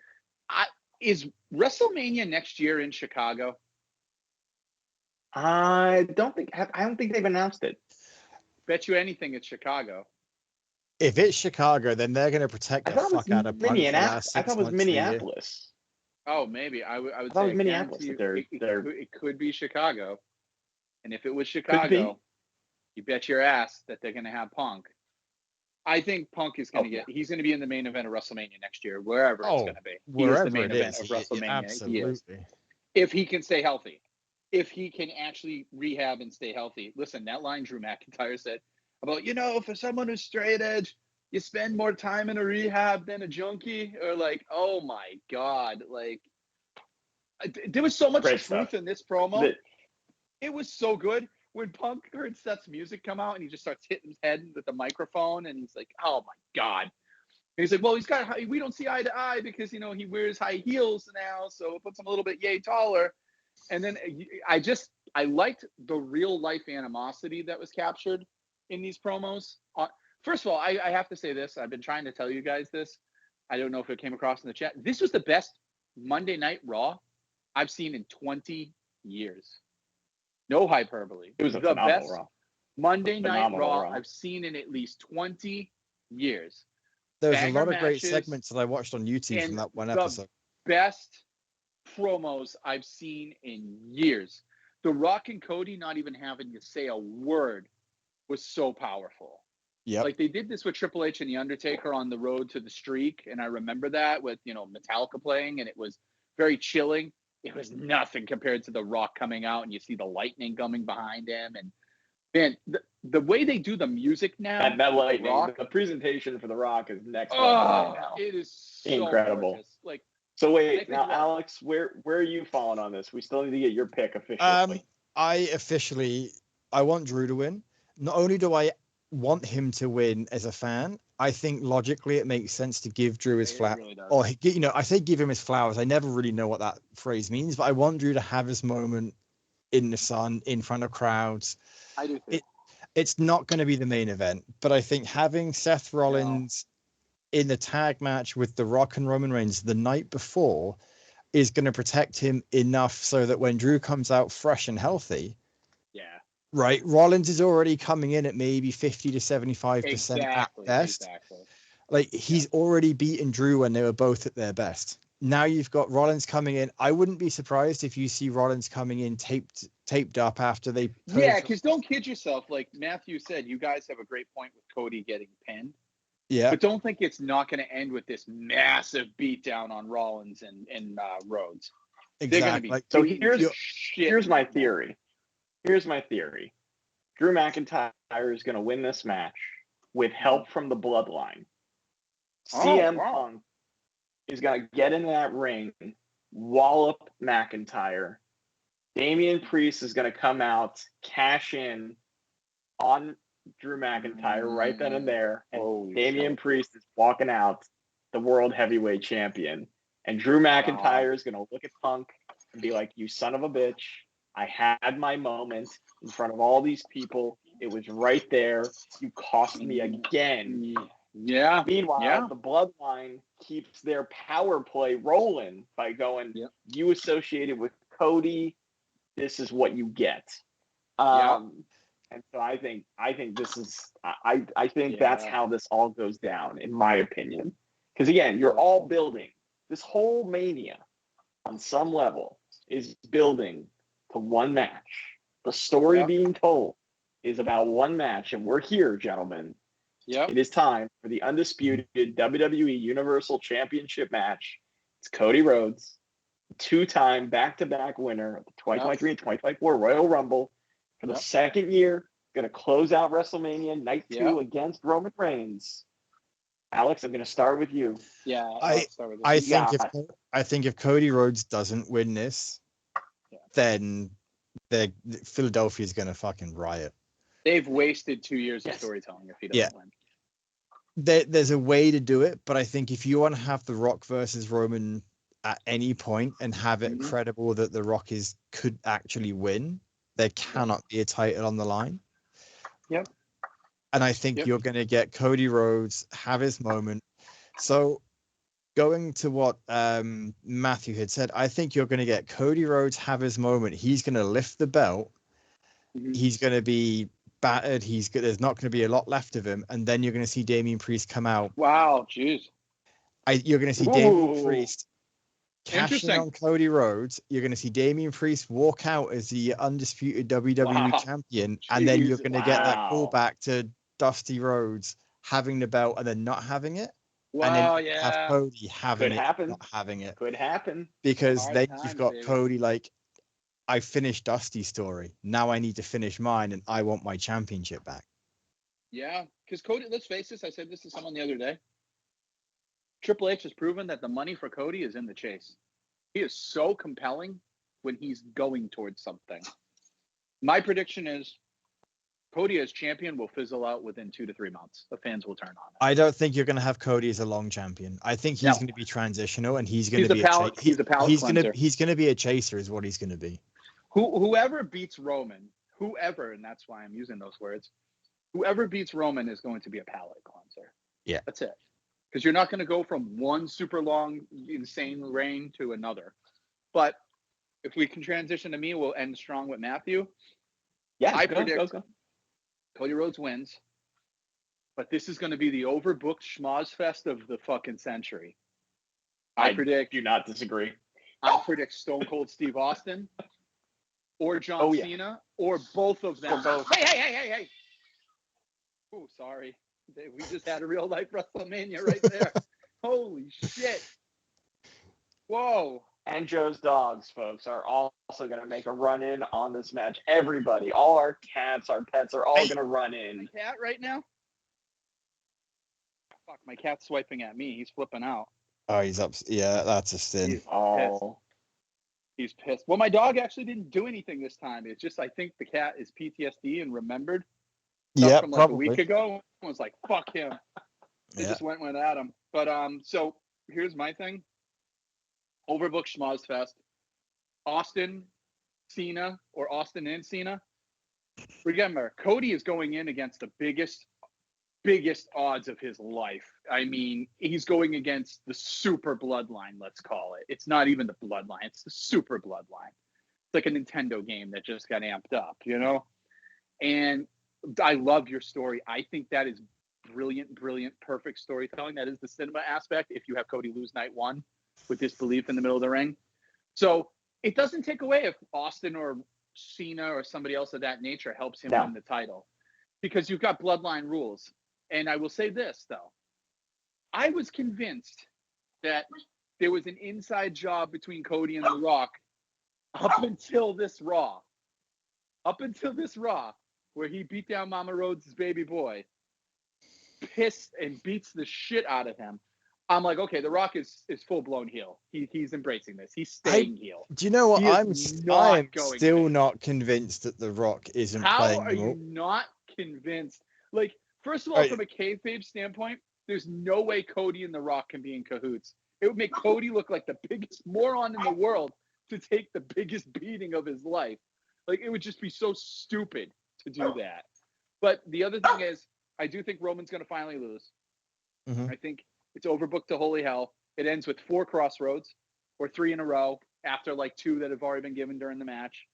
is WrestleMania next year in Chicago? I don't think they've announced it. Bet you anything it's Chicago. If it's Chicago, then they're going to protect the fuck out of Punk. I thought it was Minneapolis. Oh, maybe. I would say it was Minneapolis. It could be Chicago. And if it was Chicago, you bet your ass that they're going to have Punk. I think Punk is going to he's going to be in the main event of WrestleMania next year, wherever it's going to be. He is the main event of WrestleMania. Absolutely. He is. If he can stay healthy. If he can actually rehab and stay healthy. Listen, that line Drew McIntyre said about, for someone who's straight edge, you spend more time in a rehab than a junkie, or like, oh my God. Like, there was so much truth in this promo. It was so good. When Punk heard Seth's music come out and he just starts hitting his head with the microphone, and he's like, oh my God. And he's like, well, we don't see eye to eye because, he wears high heels now. So it puts him a little bit taller. And then I liked the real life animosity that was captured in these promos. First of all, I have to say this. I've been trying to tell you guys this. I don't know if it came across in the chat. This was the best Monday Night Raw I've seen in 20 years. No hyperbole. It was a the phenomenal best Raw. Monday Night Phenomenal Raw Raw. I've seen in at least 20 years. There's a Banger lot of great matches segments that I watched on YouTube from and that one the episode. best promos I've seen in years. The Rock and Cody not even having to say a word was so powerful. Yep. Like they did this with Triple H and The Undertaker on the road to the streak, and I remember that with Metallica playing, and it was very chilling. It was nothing compared to The Rock coming out, and you see the lightning coming behind him, and man, the way they do the music now, That lightning, Rock, the presentation for The Rock is next level right now. it is so Incredible. gorgeous. Like, so wait, now Alex, where are you falling on this? We still need to get your pick officially. I want Drew to win. Not only do I want him to win as a fan, I think logically it makes sense to give Drew his flowers. Really does. Or I say give him his flowers. I never really know what that phrase means, but I want Drew to have his moment in the sun, in front of crowds. I do too. It's not going to be the main event, but I think having Seth Rollins in the tag match with The Rock and Roman Reigns the night before is going to protect him enough so that when Drew comes out fresh and healthy, right, Rollins is already coming in at maybe 50 to 75% at best. Exactly. Like he's already beaten Drew when they were both at their best. Now you've got Rollins coming in. I wouldn't be surprised if you see Rollins coming in taped up after they. Yeah, because don't kid yourself. Like Matthew said, you guys have a great point with Cody getting pinned. Yeah. But don't think it's not going to end with this massive beatdown on Rollins and Rhodes. Exactly. So here's my theory. Here's my theory. Drew McIntyre is going to win this match with help from the Bloodline. CM Punk is going to get in that ring, wallop McIntyre. Damian Priest is going to come out, cash in on Drew McIntyre right then and there. And Damian Priest is walking out the World Heavyweight Champion. And Drew McIntyre is going to look at Punk and be like, you son of a bitch. I had my moment in front of all these people. It was right there. You cost me again. Yeah. Meanwhile, the Bloodline keeps their power play rolling by going, you associated with Cody. This is what you get. And so I think this is I think that's how this all goes down, in my opinion. Because again, you're all building. This whole Mania on some level is building to one match. The story being told is about one match, and we're here, gentlemen. It is time for the undisputed WWE Universal Championship match. It's Cody Rhodes, two-time back-to-back winner of the 2023 and 2024 Royal Rumble. For the second year, going to close out WrestleMania Night 2 against Roman Reigns. Alex, I'm going to start with you. Yeah, I think if Cody Rhodes doesn't win this, then Philadelphia is going to fucking riot. They've wasted 2 years of storytelling if he doesn't win. There's a way to do it, but I think if you want to have The Rock versus Roman at any point and have it credible that The Rock could actually win, there cannot be a title on the line. Yep. And I think you're going to get Cody Rhodes have his moment. So going to what Matthew had said, I think you're going to get Cody Rhodes have his moment. He's going to lift the belt. He's going to be battered. There's not going to be a lot left of him. And then you're going to see Damian Priest come out. Wow, jeez. You're going to see Damian Priest cashing on Cody Rhodes. You're going to see Damian Priest walk out as the undisputed WWE champion. And then you're going to get that callback to Dusty Rhodes having the belt and then not having it. Wow, and then have Cody having not having it. Could happen. Because then you've got Cody like, I finished Dusty's story. Now I need to finish mine, and I want my championship back. Yeah, because Cody, let's face this, I said this to someone the other day. Triple H has proven that the money for Cody is in the chase. He is so compelling when he's going towards something. My prediction is Cody as champion will fizzle out within 2 to 3 months. The fans will turn on it. I don't think you're going to have Cody as a long champion. I think he's going to be transitional, and he's going to be he's a palate cleanser. He's going to be a chaser, is what he's going to be. Whoever beats Roman, and that's why I'm using those words, whoever beats Roman is going to be a palate cleanser. Yeah. That's it. Because you're not going to go from one super long, insane reign to another. But if we can transition to me, we'll end strong with Matthew. Yeah, I go. predict Cody Rhodes wins, but this is going to be the overbooked schmoz fest of the fucking century. I do not disagree. I predict Stone Cold Steve Austin or John Cena or both of them. Hey. Oh, sorry. We just had a real life Wrestlemania right there. Holy shit. Whoa. And Joe's dogs, folks, are also going to make a run in on this match. Everybody, all our cats, our pets are all going to run in. My cat right now? Fuck, my cat's swiping at me. He's flipping out. Oh, he's up. Yeah, that's a sin. He's pissed. Well, my dog actually didn't do anything this time. It's just I think the cat is PTSD and remembered stuff from like a week ago. I was like, fuck him. They just went at him. But so here's my thing. Overbooked schmoz fest. Austin, Cena, or Austin and Cena. Remember, Cody is going in against the biggest odds of his life. I mean, he's going against the super bloodline, let's call it. It's not even the bloodline, it's the super bloodline. It's like a Nintendo game that just got amped up, you know? And I love your story. I think that is brilliant, perfect storytelling. That is the cinema aspect if you have Cody lose night one with disbelief in the middle of the ring. So it doesn't take away if Austin or Cena or somebody else of that nature helps him win the title, because you've got bloodline rules. And I will say this, though. I was convinced that there was an inside job between Cody and The Rock up until this Raw. Where he beat down Mama Rhodes' baby boy, pissed and beats the shit out of him. I'm like, okay, The Rock is full-blown heel. He's embracing this. He's staying heel. Do you know what? I am still not convinced that The Rock isn't playing. How are you not convinced? Like, first of all, from a kayfabe standpoint, there's no way Cody and The Rock can be in cahoots. It would make Cody look like the biggest moron in the world to take the biggest beating of his life. Like, it would just be so stupid to do that. But the other thing is, I do think Roman's going to finally lose. Mm-hmm. I think it's overbooked to holy hell. It ends with 4 crossroads or 3 in a row after like 2 that have already been given during the match.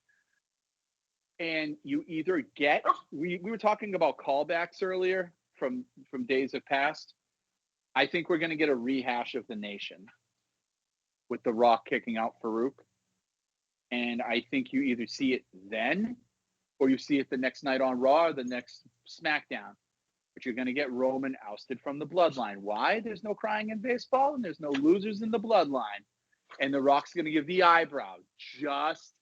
And you either get, we were talking about callbacks earlier from days of past. I think we're going to get a rehash of the Nation with The Rock kicking out Farouk. And I think you either see it then or you see it the next night on Raw or the next SmackDown. But you're going to get Roman ousted from the bloodline. Why? There's no crying in baseball and there's no losers in the bloodline. And The Rock's going to give the eyebrow just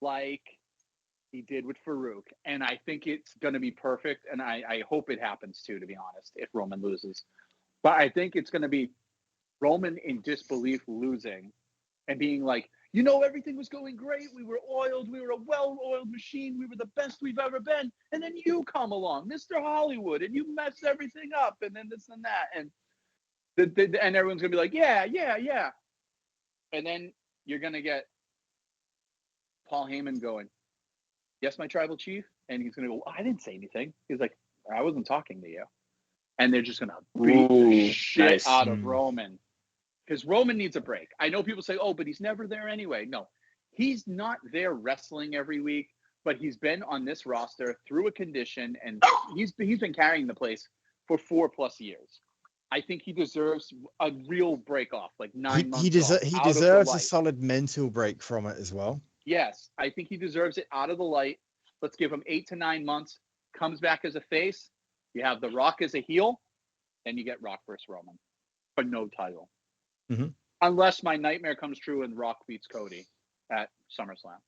like he did with Farouk. And I think it's going to be perfect. And I hope it happens too, to be honest, if Roman loses. But I think it's going to be Roman in disbelief losing and being like, you know, everything was going great. We were oiled. We were a well-oiled machine. We were the best we've ever been. And then you come along, Mr. Hollywood, and you mess everything up. And then this and that. And and everyone's going to be like, yeah. And then you're going to get Paul Heyman going, yes, my tribal chief. And he's going to go, I didn't say anything. He's like, I wasn't talking to you. And they're just going to beat the shit out of Roman. Because Roman needs a break. I know people say, oh, but he's never there anyway. No, he's not there wrestling every week, but he's been on this roster through a condition, and he's been carrying the place for 4+ years. I think he deserves a real break off, like 9 months. He deserves a solid mental break from it as well. Yes, I think he deserves it out of the light. Let's give him 8 to 9 months. Comes back as a face. You have The Rock as a heel, then you get Rock versus Roman, but no title. Mm-hmm. Unless my nightmare comes true and Rock beats Cody at SummerSlam.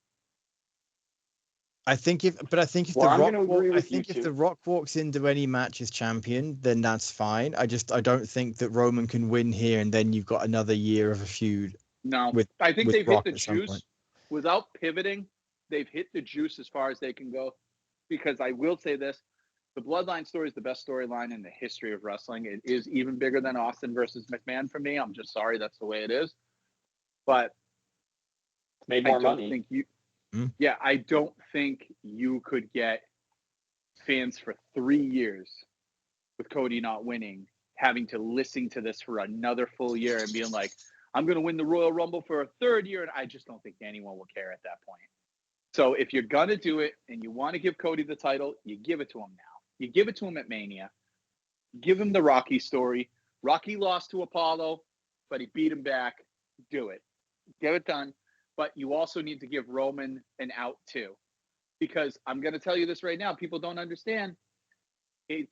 I think if The Rock walks into any match as champion, then that's fine. I don't think that Roman can win here and then you've got another year of a feud. No, I think they've hit the juice without pivoting. They've hit the juice as far as they can go. Because I will say this. The Bloodline story is the best storyline in the history of wrestling. It is even bigger than Austin versus McMahon for me. I'm just sorry that's the way it is. But made more money. I don't think you could get fans for 3 years with Cody not winning, having to listen to this for another full year and being like, I'm going to win the Royal Rumble for a third year. And I just don't think anyone will care at that point. So if you're going to do it and you want to give Cody the title, you give it to him now. You give it to him at Mania. Give him the Rocky story. Rocky lost to Apollo, but he beat him back. Do it. Get it done. But you also need to give Roman an out too. Because I'm going to tell you this right now. People don't understand.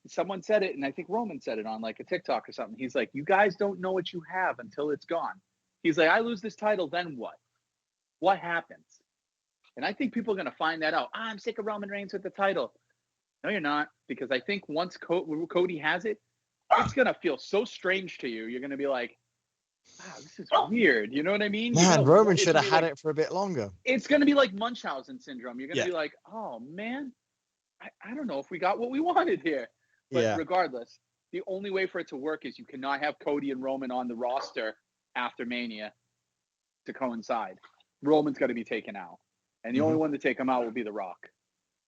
Someone said it, and I think Roman said it on like a TikTok or something. He's like, you guys don't know what you have until it's gone. He's like, I lose this title, then what? What happens? And I think people are going to find that out. I'm sick of Roman Reigns with the title. No, you're not. Because I think once Cody has it, it's going to feel so strange to you. You're going to be like, wow, this is weird. You know what I mean? Man, Roman should have had it for a bit longer. It's going to be like Munchausen syndrome. You're going to be like, oh, man, I don't know if we got what we wanted here. But regardless, the only way for it to work is you cannot have Cody and Roman on the roster after Mania to coincide. Roman's got to be taken out. And the only one to take him out will be The Rock.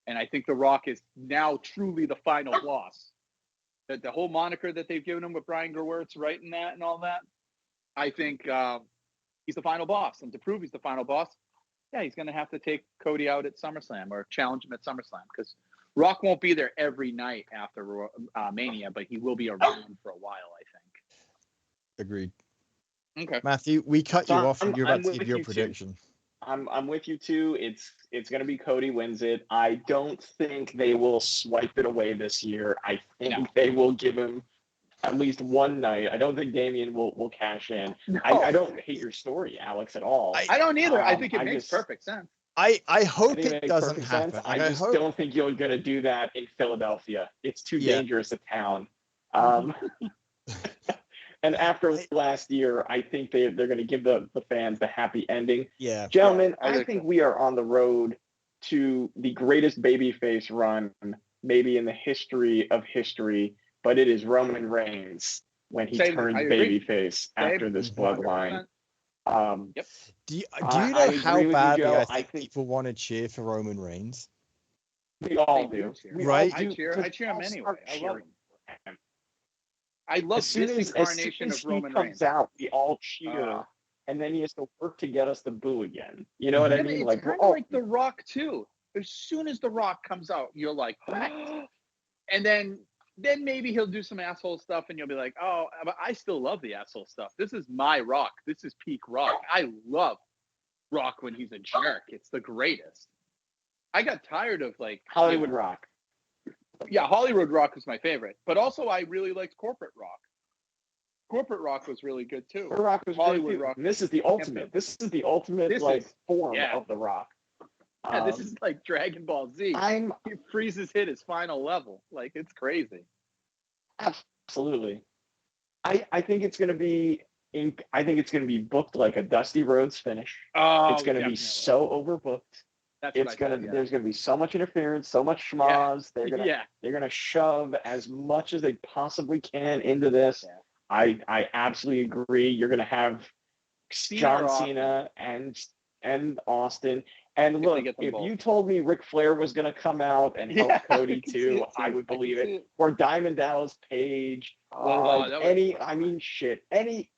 And I think The Rock is now truly the final boss. The whole moniker that they've given him with Brian Gerwertz writing that and all that, I think he's the final boss. And to prove he's the final boss, he's going to have to take Cody out at SummerSlam or challenge him at SummerSlam because Rock won't be there every night after Mania, but he will be around for a while, I think. Agreed. Okay. Matthew, we cut you off and you're about to give your prediction. I'm with you too. It's going to be Cody wins it. I don't think they will swipe it away this year. I think they will give him at least one night. I don't think Damian will cash in. No. I don't hate your story, Alex, at all. I don't either. I think it makes perfect sense. I hope it doesn't happen. I just don't think you're going to do that in Philadelphia. It's too dangerous a town. And after last year, I think they're going to give the fans the happy ending. Yeah. Gentlemen, I think we are on the road to the greatest babyface run maybe in the history of history, but it is Roman Reigns when he turns babyface after this bloodline. Do you know how badly I think people want to cheer for Roman Reigns? We all do. Right? I cheer him anyway. I love him. I love this incarnation of Roman Reigns. Comes out, we all cheer, and then he has to work to get us to boo again. You know what I mean? It's kind of like The Rock too. As soon as The Rock comes out, you're like, and then maybe he'll do some asshole stuff, and you'll be like, oh, but I still love the asshole stuff. This is my Rock. This is peak Rock. I love Rock when he's a jerk. It's the greatest. I got tired of like Hollywood Rock. Yeah, Hollywood Rock was my favorite, but also I really liked Corporate Rock. Corporate Rock was really good too. Rock was Hollywood Rock. This is the ultimate. This is the ultimate form of the Rock. Yeah, this is like Dragon Ball Z. He freezes hit his final level. Like it's crazy. Absolutely. I think it's gonna be booked like a Dusty Rhodes finish. It's gonna be so overbooked. There's gonna be so much interference, so much schmoz. They're gonna shove as much as they possibly can into this. Yeah. I absolutely agree. You're gonna have John Cena and Austin. And look, if you told me Ric Flair was gonna come out and help Cody too, I would believe it. Or Diamond Dallas Page, or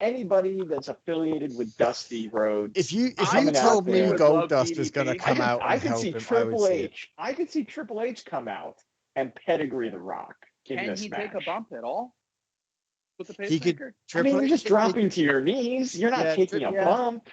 anybody that's affiliated with Dusty Rhodes. If you told me Goldust was gonna come out and help him, I could see Triple H come out and pedigree The Rock in this match. Can he take a bump at all with the pacemaker? You're just dropping to your knees. You're not taking a bump.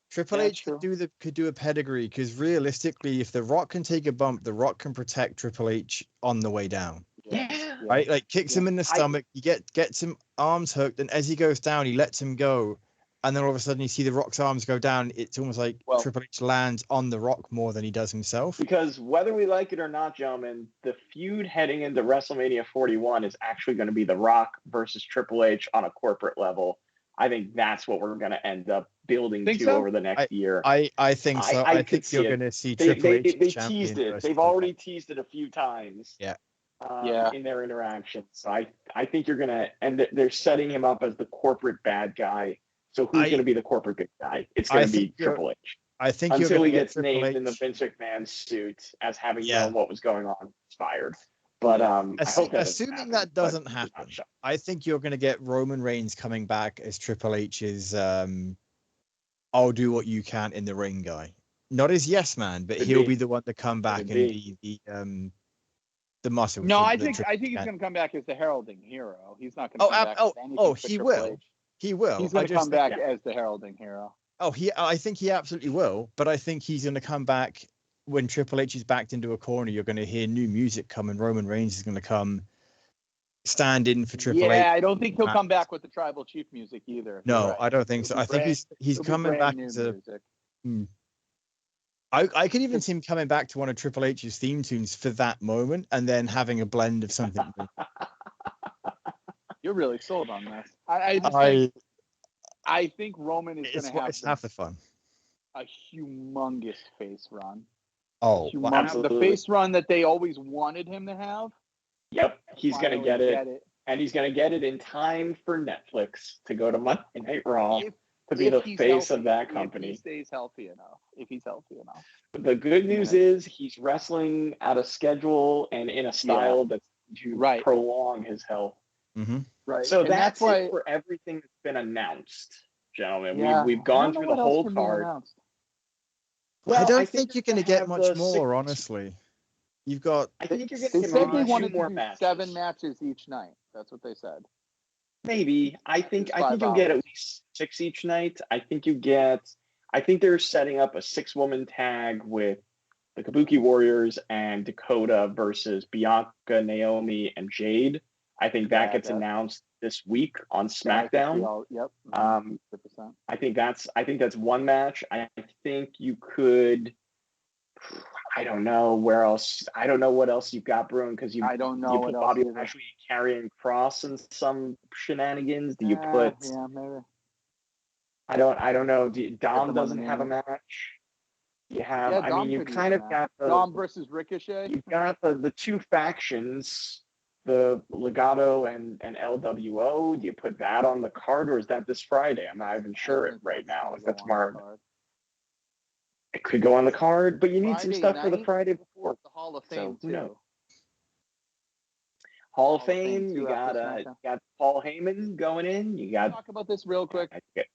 Triple H could do a pedigree because realistically, if The Rock can take a bump, The Rock can protect Triple H on the way down. Yeah. Right? Like kicks him in the stomach, he gets him arms hooked, and as he goes down, he lets him go. And then all of a sudden you see The Rock's arms go down. It's almost like Triple H lands on The Rock more than he does himself. Because whether we like it or not, gentlemen, the feud heading into WrestleMania 41 is actually going to be The Rock versus Triple H on a corporate level. I think that's what we're going to end up building over the next year. I think so. I think you're going to see Triple H. They teased it. They've already teased it a few times. Yeah. In their interactions. So I think you're going to, and they're setting him up as the corporate bad guy. So who's going to be the corporate good guy? It's going to be Triple H. I think until he gets named in the Vince McMahon suit as having known what was going on, inspired. But assuming that doesn't happen, I think you're going to get Roman Reigns coming back as Triple H's I'll do what you can in the ring guy. Not as yes man, but Could he'll be. be the one to come back and be the muscle. No, for I the think Triple he's H. going to come back as the heralding hero. He's not going to Oh, come back as anything oh, for he Triple will. H. He will. He's going to come think- back as the heralding hero. Oh, I think he absolutely will. But I think he's going to come back when Triple H is backed into a corner. You're going to hear new music come, and Roman Reigns is going to come stand in for Triple H. Yeah, I don't think he'll come back with the Tribal Chief music either. No, Right. I don't think so. I think he's coming back as a. I could even see him coming back to one of Triple H's theme tunes for that moment, and then having a blend of something. You're really sold on this. I think Roman is going to have it's half the fun. a humongous face run. Oh, The face run that they always wanted him to have. Yep, he's going to get it. And he's going to get it in time for Netflix to go to Monday Night Raw to be the face of that company. If he stays healthy enough. The good news is he's wrestling out of schedule and in a style that's to prolong his health. Mm-hmm. Right. So that's why it for everything that's been announced, gentlemen. Yeah. We've gone through the whole card. Well, I don't think you're going to get much more, honestly. You've got. I think you're they going to said they wanted more to do matches. 7 matches each night. That's what they said. Maybe. I think you'll get at least 6 each night. I think they're setting up a 6-woman tag with the Kabuki Warriors and Dakota versus Bianca, Naomi, and Jade. I think that gets announced this week on SmackDown. Yep. 100%. I think that's one match. I think you could. I don't know where else. I don't know what else you've got brewing because you put Bobby Lashley carrying Cross and some shenanigans. Do you put? Yeah, maybe. I don't know. Dom doesn't have a match. You have. I mean, you kind of got the Dom versus Ricochet. You've got the two factions, the Legado and LWO. Do you put that on the card, or is that this Friday? I'm not even sure right now. If that's tomorrow. It could go on the card, but you need some stuff for the Friday before. The Hall of Fame too. Hall of Fame. You got Paul Heyman going in. You got. Talk about this real quick. I think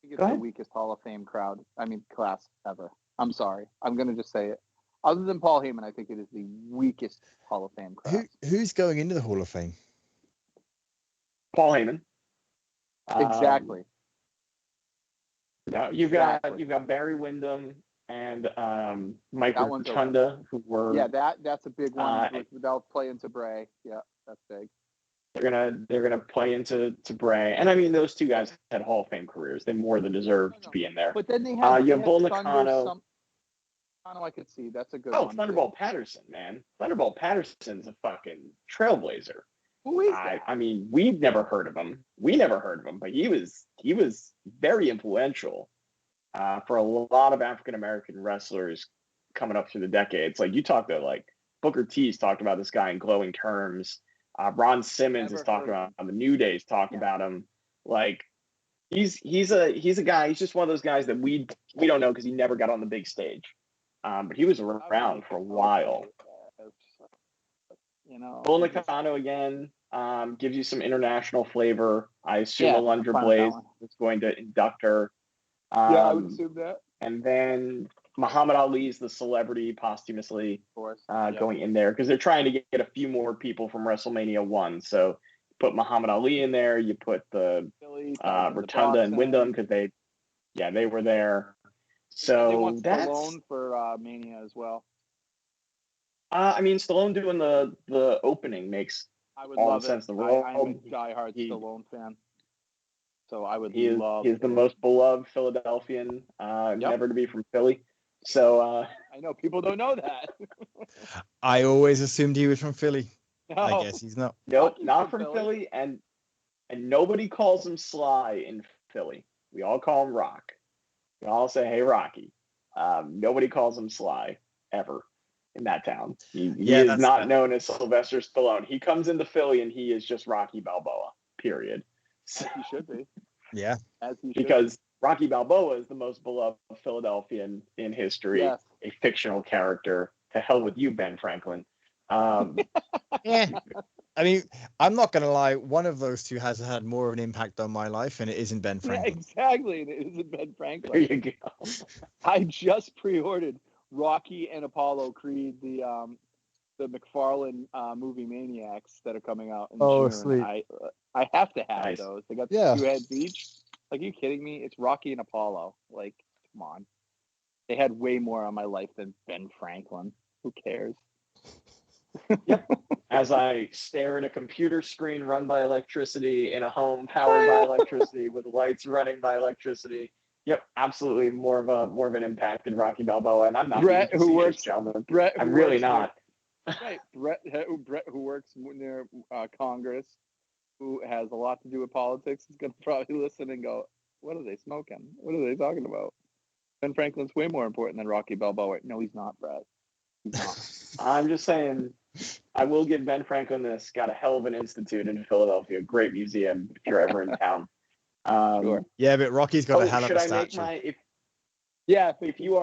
it's the weakest Hall of Fame class ever. I'm sorry. I'm going to just say it. Other than Paul Heyman, I think it is the weakest Hall of Fame class. Who's going into the Hall of Fame? Paul Heyman. Exactly. No, you've got Barry Windham and Mike Rotunda, who were that's a big one. They'll play into Bray. Yeah, that's big. They're gonna play into Bray, and I mean those two guys had Hall of Fame careers. They more than deserve to be in there. But then they have you have Bull Nakano. I could see that's a good one. Oh, Thunderbolt Patterson, man! Thunderbolt Patterson's a fucking trailblazer. Who is that? I mean, we've never heard of him. We never heard of him, but he was very influential for a lot of African American wrestlers coming up through the decades. Like you talked to Booker T's talked about this guy in glowing terms. Ron Simmons has talked about him. The New Day's talked about him. Like he's a guy. He's just one of those guys that we don't know because he never got on the big stage. But he was around for a while. Bull Nakano again gives you some international flavor. I assume Alundra Blaze is going to induct her. I would assume that. And then Muhammad Ali's the celebrity posthumously going in there because they're trying to get a few more people from WrestleMania 1. So put Muhammad Ali in there. You put the Rotunda and Wyndham because they were there. So they want Stallone for Mania as well. I mean, Stallone doing the opening makes all the sense in the world. I'm a diehard Stallone fan. So I would love. He's the most beloved Philadelphian, never to be from Philly. So I know people don't know that. I always assumed he was from Philly. No. I guess he's not. Nope, not from Philly, and nobody calls him Sly in Philly. We all call him Rock. We all say, "Hey, Rocky." Nobody calls him Sly ever in that town. He is not known as Sylvester Stallone. He comes into Philly and he is just Rocky Balboa. Period. As he should be. Yeah. As he should. Because Rocky Balboa is the most beloved Philadelphian in history, a fictional character. To hell with you, Ben Franklin. I mean, I'm not gonna lie. One of those two has had more of an impact on my life, and it isn't Ben Yeah, Franklin. exactly. It isn't Ben There Franklin. you go. I just pre-ordered Rocky and Apollo Creed, the McFarlane movie Maniacs that are coming out in Oh, June. sweet. I have to have Nice. those. They got Yeah. 2 heads each. Like, are you kidding me? It's Rocky and Apollo. Like, come on. They had way more on my life than Ben Franklin. Who cares? As I stare at a computer screen run by electricity in a home powered by electricity with lights running by electricity. Yep, absolutely more of an impact than Rocky Balboa, and I'm not Brett, being who facetious, works- gentlemen. Brett, I'm who really works not. Right. Brett, who works near Congress, who has a lot to do with politics, is going to probably listen and go, what are they smoking? What are they talking about? Ben Franklin's way more important than Rocky Balboa. No, he's not, Brett. He's not. I'm just saying, I will give Ben Franklin this. Got a hell of an institute in Philadelphia. Great museum if you're ever in town. Sure. Yeah, but Rocky's got a hell of should a I make statue. Yeah, if you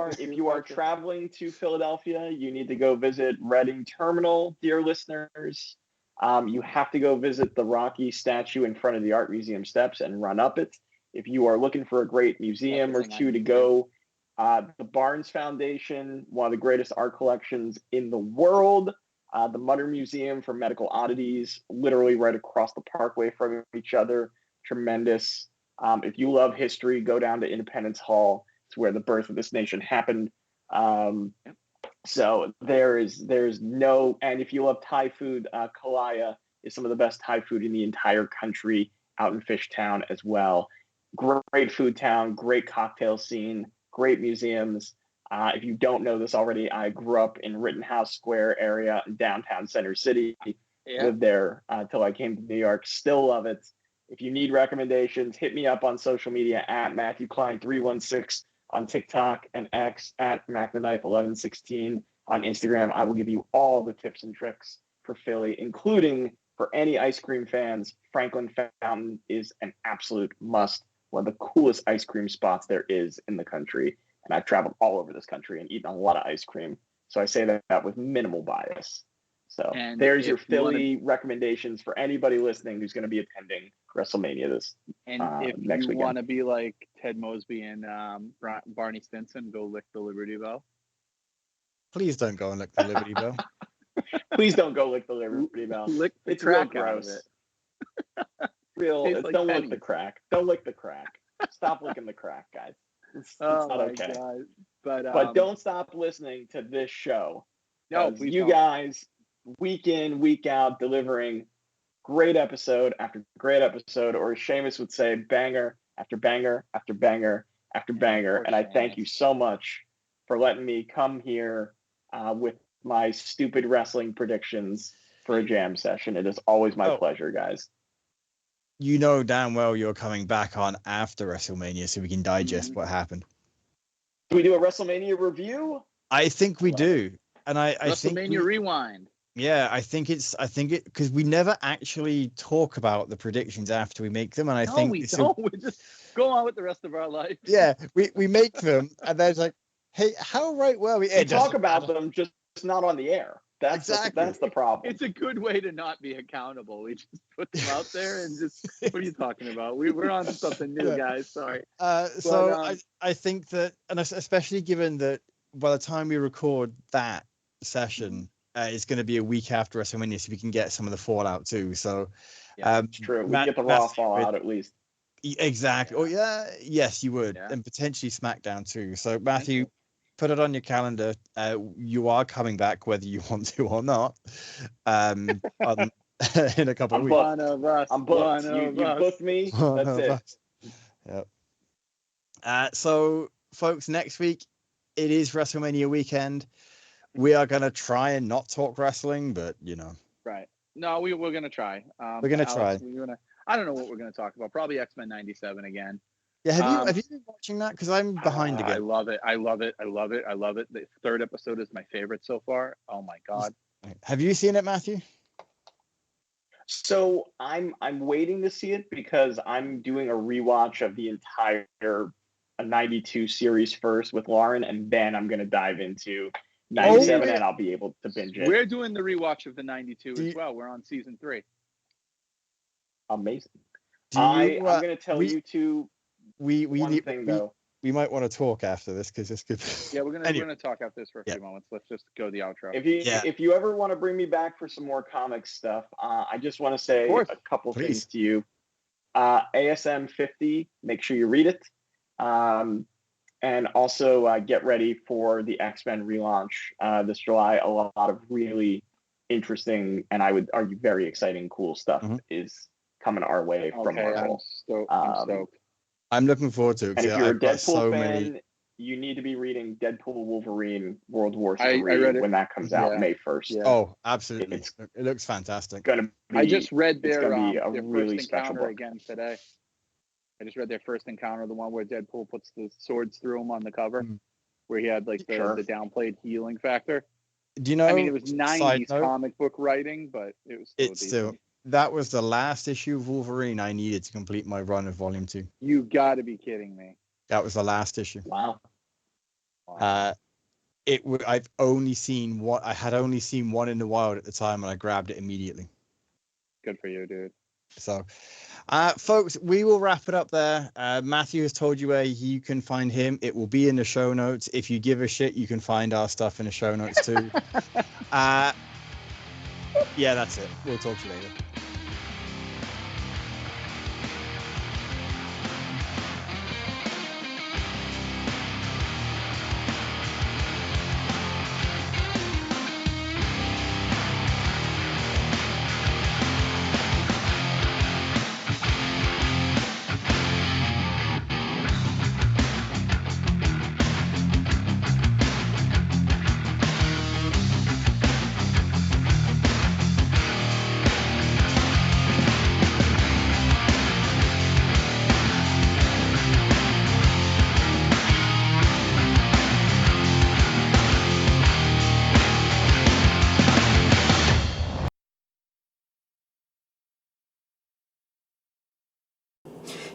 are traveling to Philadelphia, you need to go visit Reading Terminal, dear listeners. You have to go visit the Rocky statue in front of the Art Museum steps and run up it. If you are looking for a great museum or two to go, the Barnes Foundation, one of the greatest art collections in the world. The Mutter Museum for Medical Oddities, literally right across the parkway from each other. Tremendous. If you love history, go down to Independence Hall. It's where the birth of this nation happened. So there's no, and if you love Thai food, Kalaya is some of the best Thai food in the entire country out in Fishtown as well. Great food town, great cocktail scene, great museums. If you don't know this already, I grew up in Rittenhouse Square area in downtown Center City. Yeah. Lived there until I came to New York. Still love it. If you need recommendations, hit me up on social media at Matthew Klein 316 on TikTok and X at MacTheKnife1116 on Instagram. I will give you all the tips and tricks for Philly, including for any ice cream fans. Franklin Fountain is an absolute must. One of the coolest ice cream spots there is in the country. And I've traveled all over this country and eaten a lot of ice cream. So I say that with minimal bias. So And there's your if you wanna- Philly recommendations for anybody listening who's going to be attending WrestleMania this And if next you weekend. want to be like Ted Mosby and Barney Stinson, go lick the Liberty Bell. Please don't go and lick the Liberty Bell. Please don't go lick the Liberty Bell. Lick the It's real crack out of gross. it. Real, Tastes like don't lick pennies. the crack. Don't lick the crack. Stop licking the crack, guys. It's Oh not my okay. God. But Don't stop listening to this show. No, 'Cause please you don't. guys, week in, week out, delivering great episode after great episode, or as Seamus would say, banger after banger after banger after banger. Poor And I thank Seamus. you so much for letting me come here with my stupid wrestling predictions for a jam session. It is always my pleasure, guys. You know damn well you're coming back on after WrestleMania so we can digest what happened. Do we do a WrestleMania review? I think we do. And I think WrestleMania Rewind. yeah, I think it because we never actually talk about the predictions after we make them, and I think we don't. We just go on with the rest of our life. Yeah, we make them, and then it's like, hey, how right were we? We talk about them, just not on the air. That's the problem. It's a good way to not be accountable. We just put them out there and just, what are you talking about? We're on to something new, guys. Sorry. I think that, and especially given that by the time we record that session, it's going to be a week after WrestleMania, so we can get some of the fallout too. So, it's true. We can get the Raw fallout at least. Exactly. Oh yeah, yes, you would, and potentially SmackDown too. So Matthew, put it on your calendar. You are coming back, whether you want to or not. In a couple of weeks. One of us. I'm booked. You booked me. That's it. Yep. So, folks, next week it is WrestleMania weekend. We are gonna try and not talk wrestling, but you know. Right. No, we're gonna try. We're gonna try. I don't know what we're gonna talk about. Probably X-Men '97 again. Yeah, have you been watching that? Because I'm behind again. I love it. The third episode is my favorite so far. Oh my God. Have you seen it, Matthew? So I'm waiting to see it because I'm doing a rewatch of the entire 92 series first with Lauren, and then I'm going to dive into 97, and I'll be able to binge it. We're doing the rewatch of the 92 as well. We're on season 3. Amazing. I'm going to tell you two one thing, though. We might want to talk after this because this could. Yeah, we're gonna talk after this for a few moments. Let's just go the outro. If you ever want to bring me back for some more comic stuff, I just want to say a couple things to you. ASM 50, make sure you read it, and also get ready for the X-Men relaunch this July. A lot of really interesting, and I would argue very exciting, cool stuff is coming our way from Marvel. I'm stoked. I'm looking forward to it. And if you're a Deadpool fan, you need to be reading Deadpool Wolverine World War III when that comes out May 1st. Yeah. Oh, absolutely. It looks fantastic. I just read their really first special encounter book again today. I just read their first encounter, the one where Deadpool puts the swords through him on the cover, where he had like the downplayed healing factor. Do you know? I mean, it was 90s comic book writing, but it was still that was the last issue of Wolverine I needed to complete my run of Volume 2. You got to be kidding me. That was the last issue. Wow. I had only seen one in the wild at the time, and I grabbed it immediately. Good for you, dude. So, folks, we will wrap it up there. Matthew has told you where you can find him. It will be in the show notes. If you give a shit, you can find our stuff in the show notes too. Yeah, that's it. We'll talk to you later.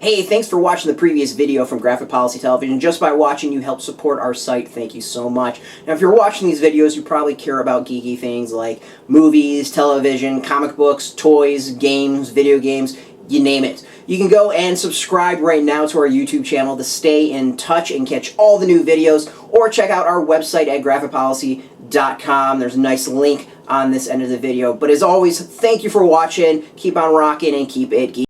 Hey, thanks for watching the previous video from Graphic Policy Television. Just by watching, you help support our site. Thank you so much. Now, if you're watching these videos, you probably care about geeky things like movies, television, comic books, toys, games, video games, you name it. You can go and subscribe right now to our YouTube channel to stay in touch and catch all the new videos, or check out our website at graphicpolicy.com. There's a nice link on this end of the video. But as always, thank you for watching. Keep on rocking and keep it geeky.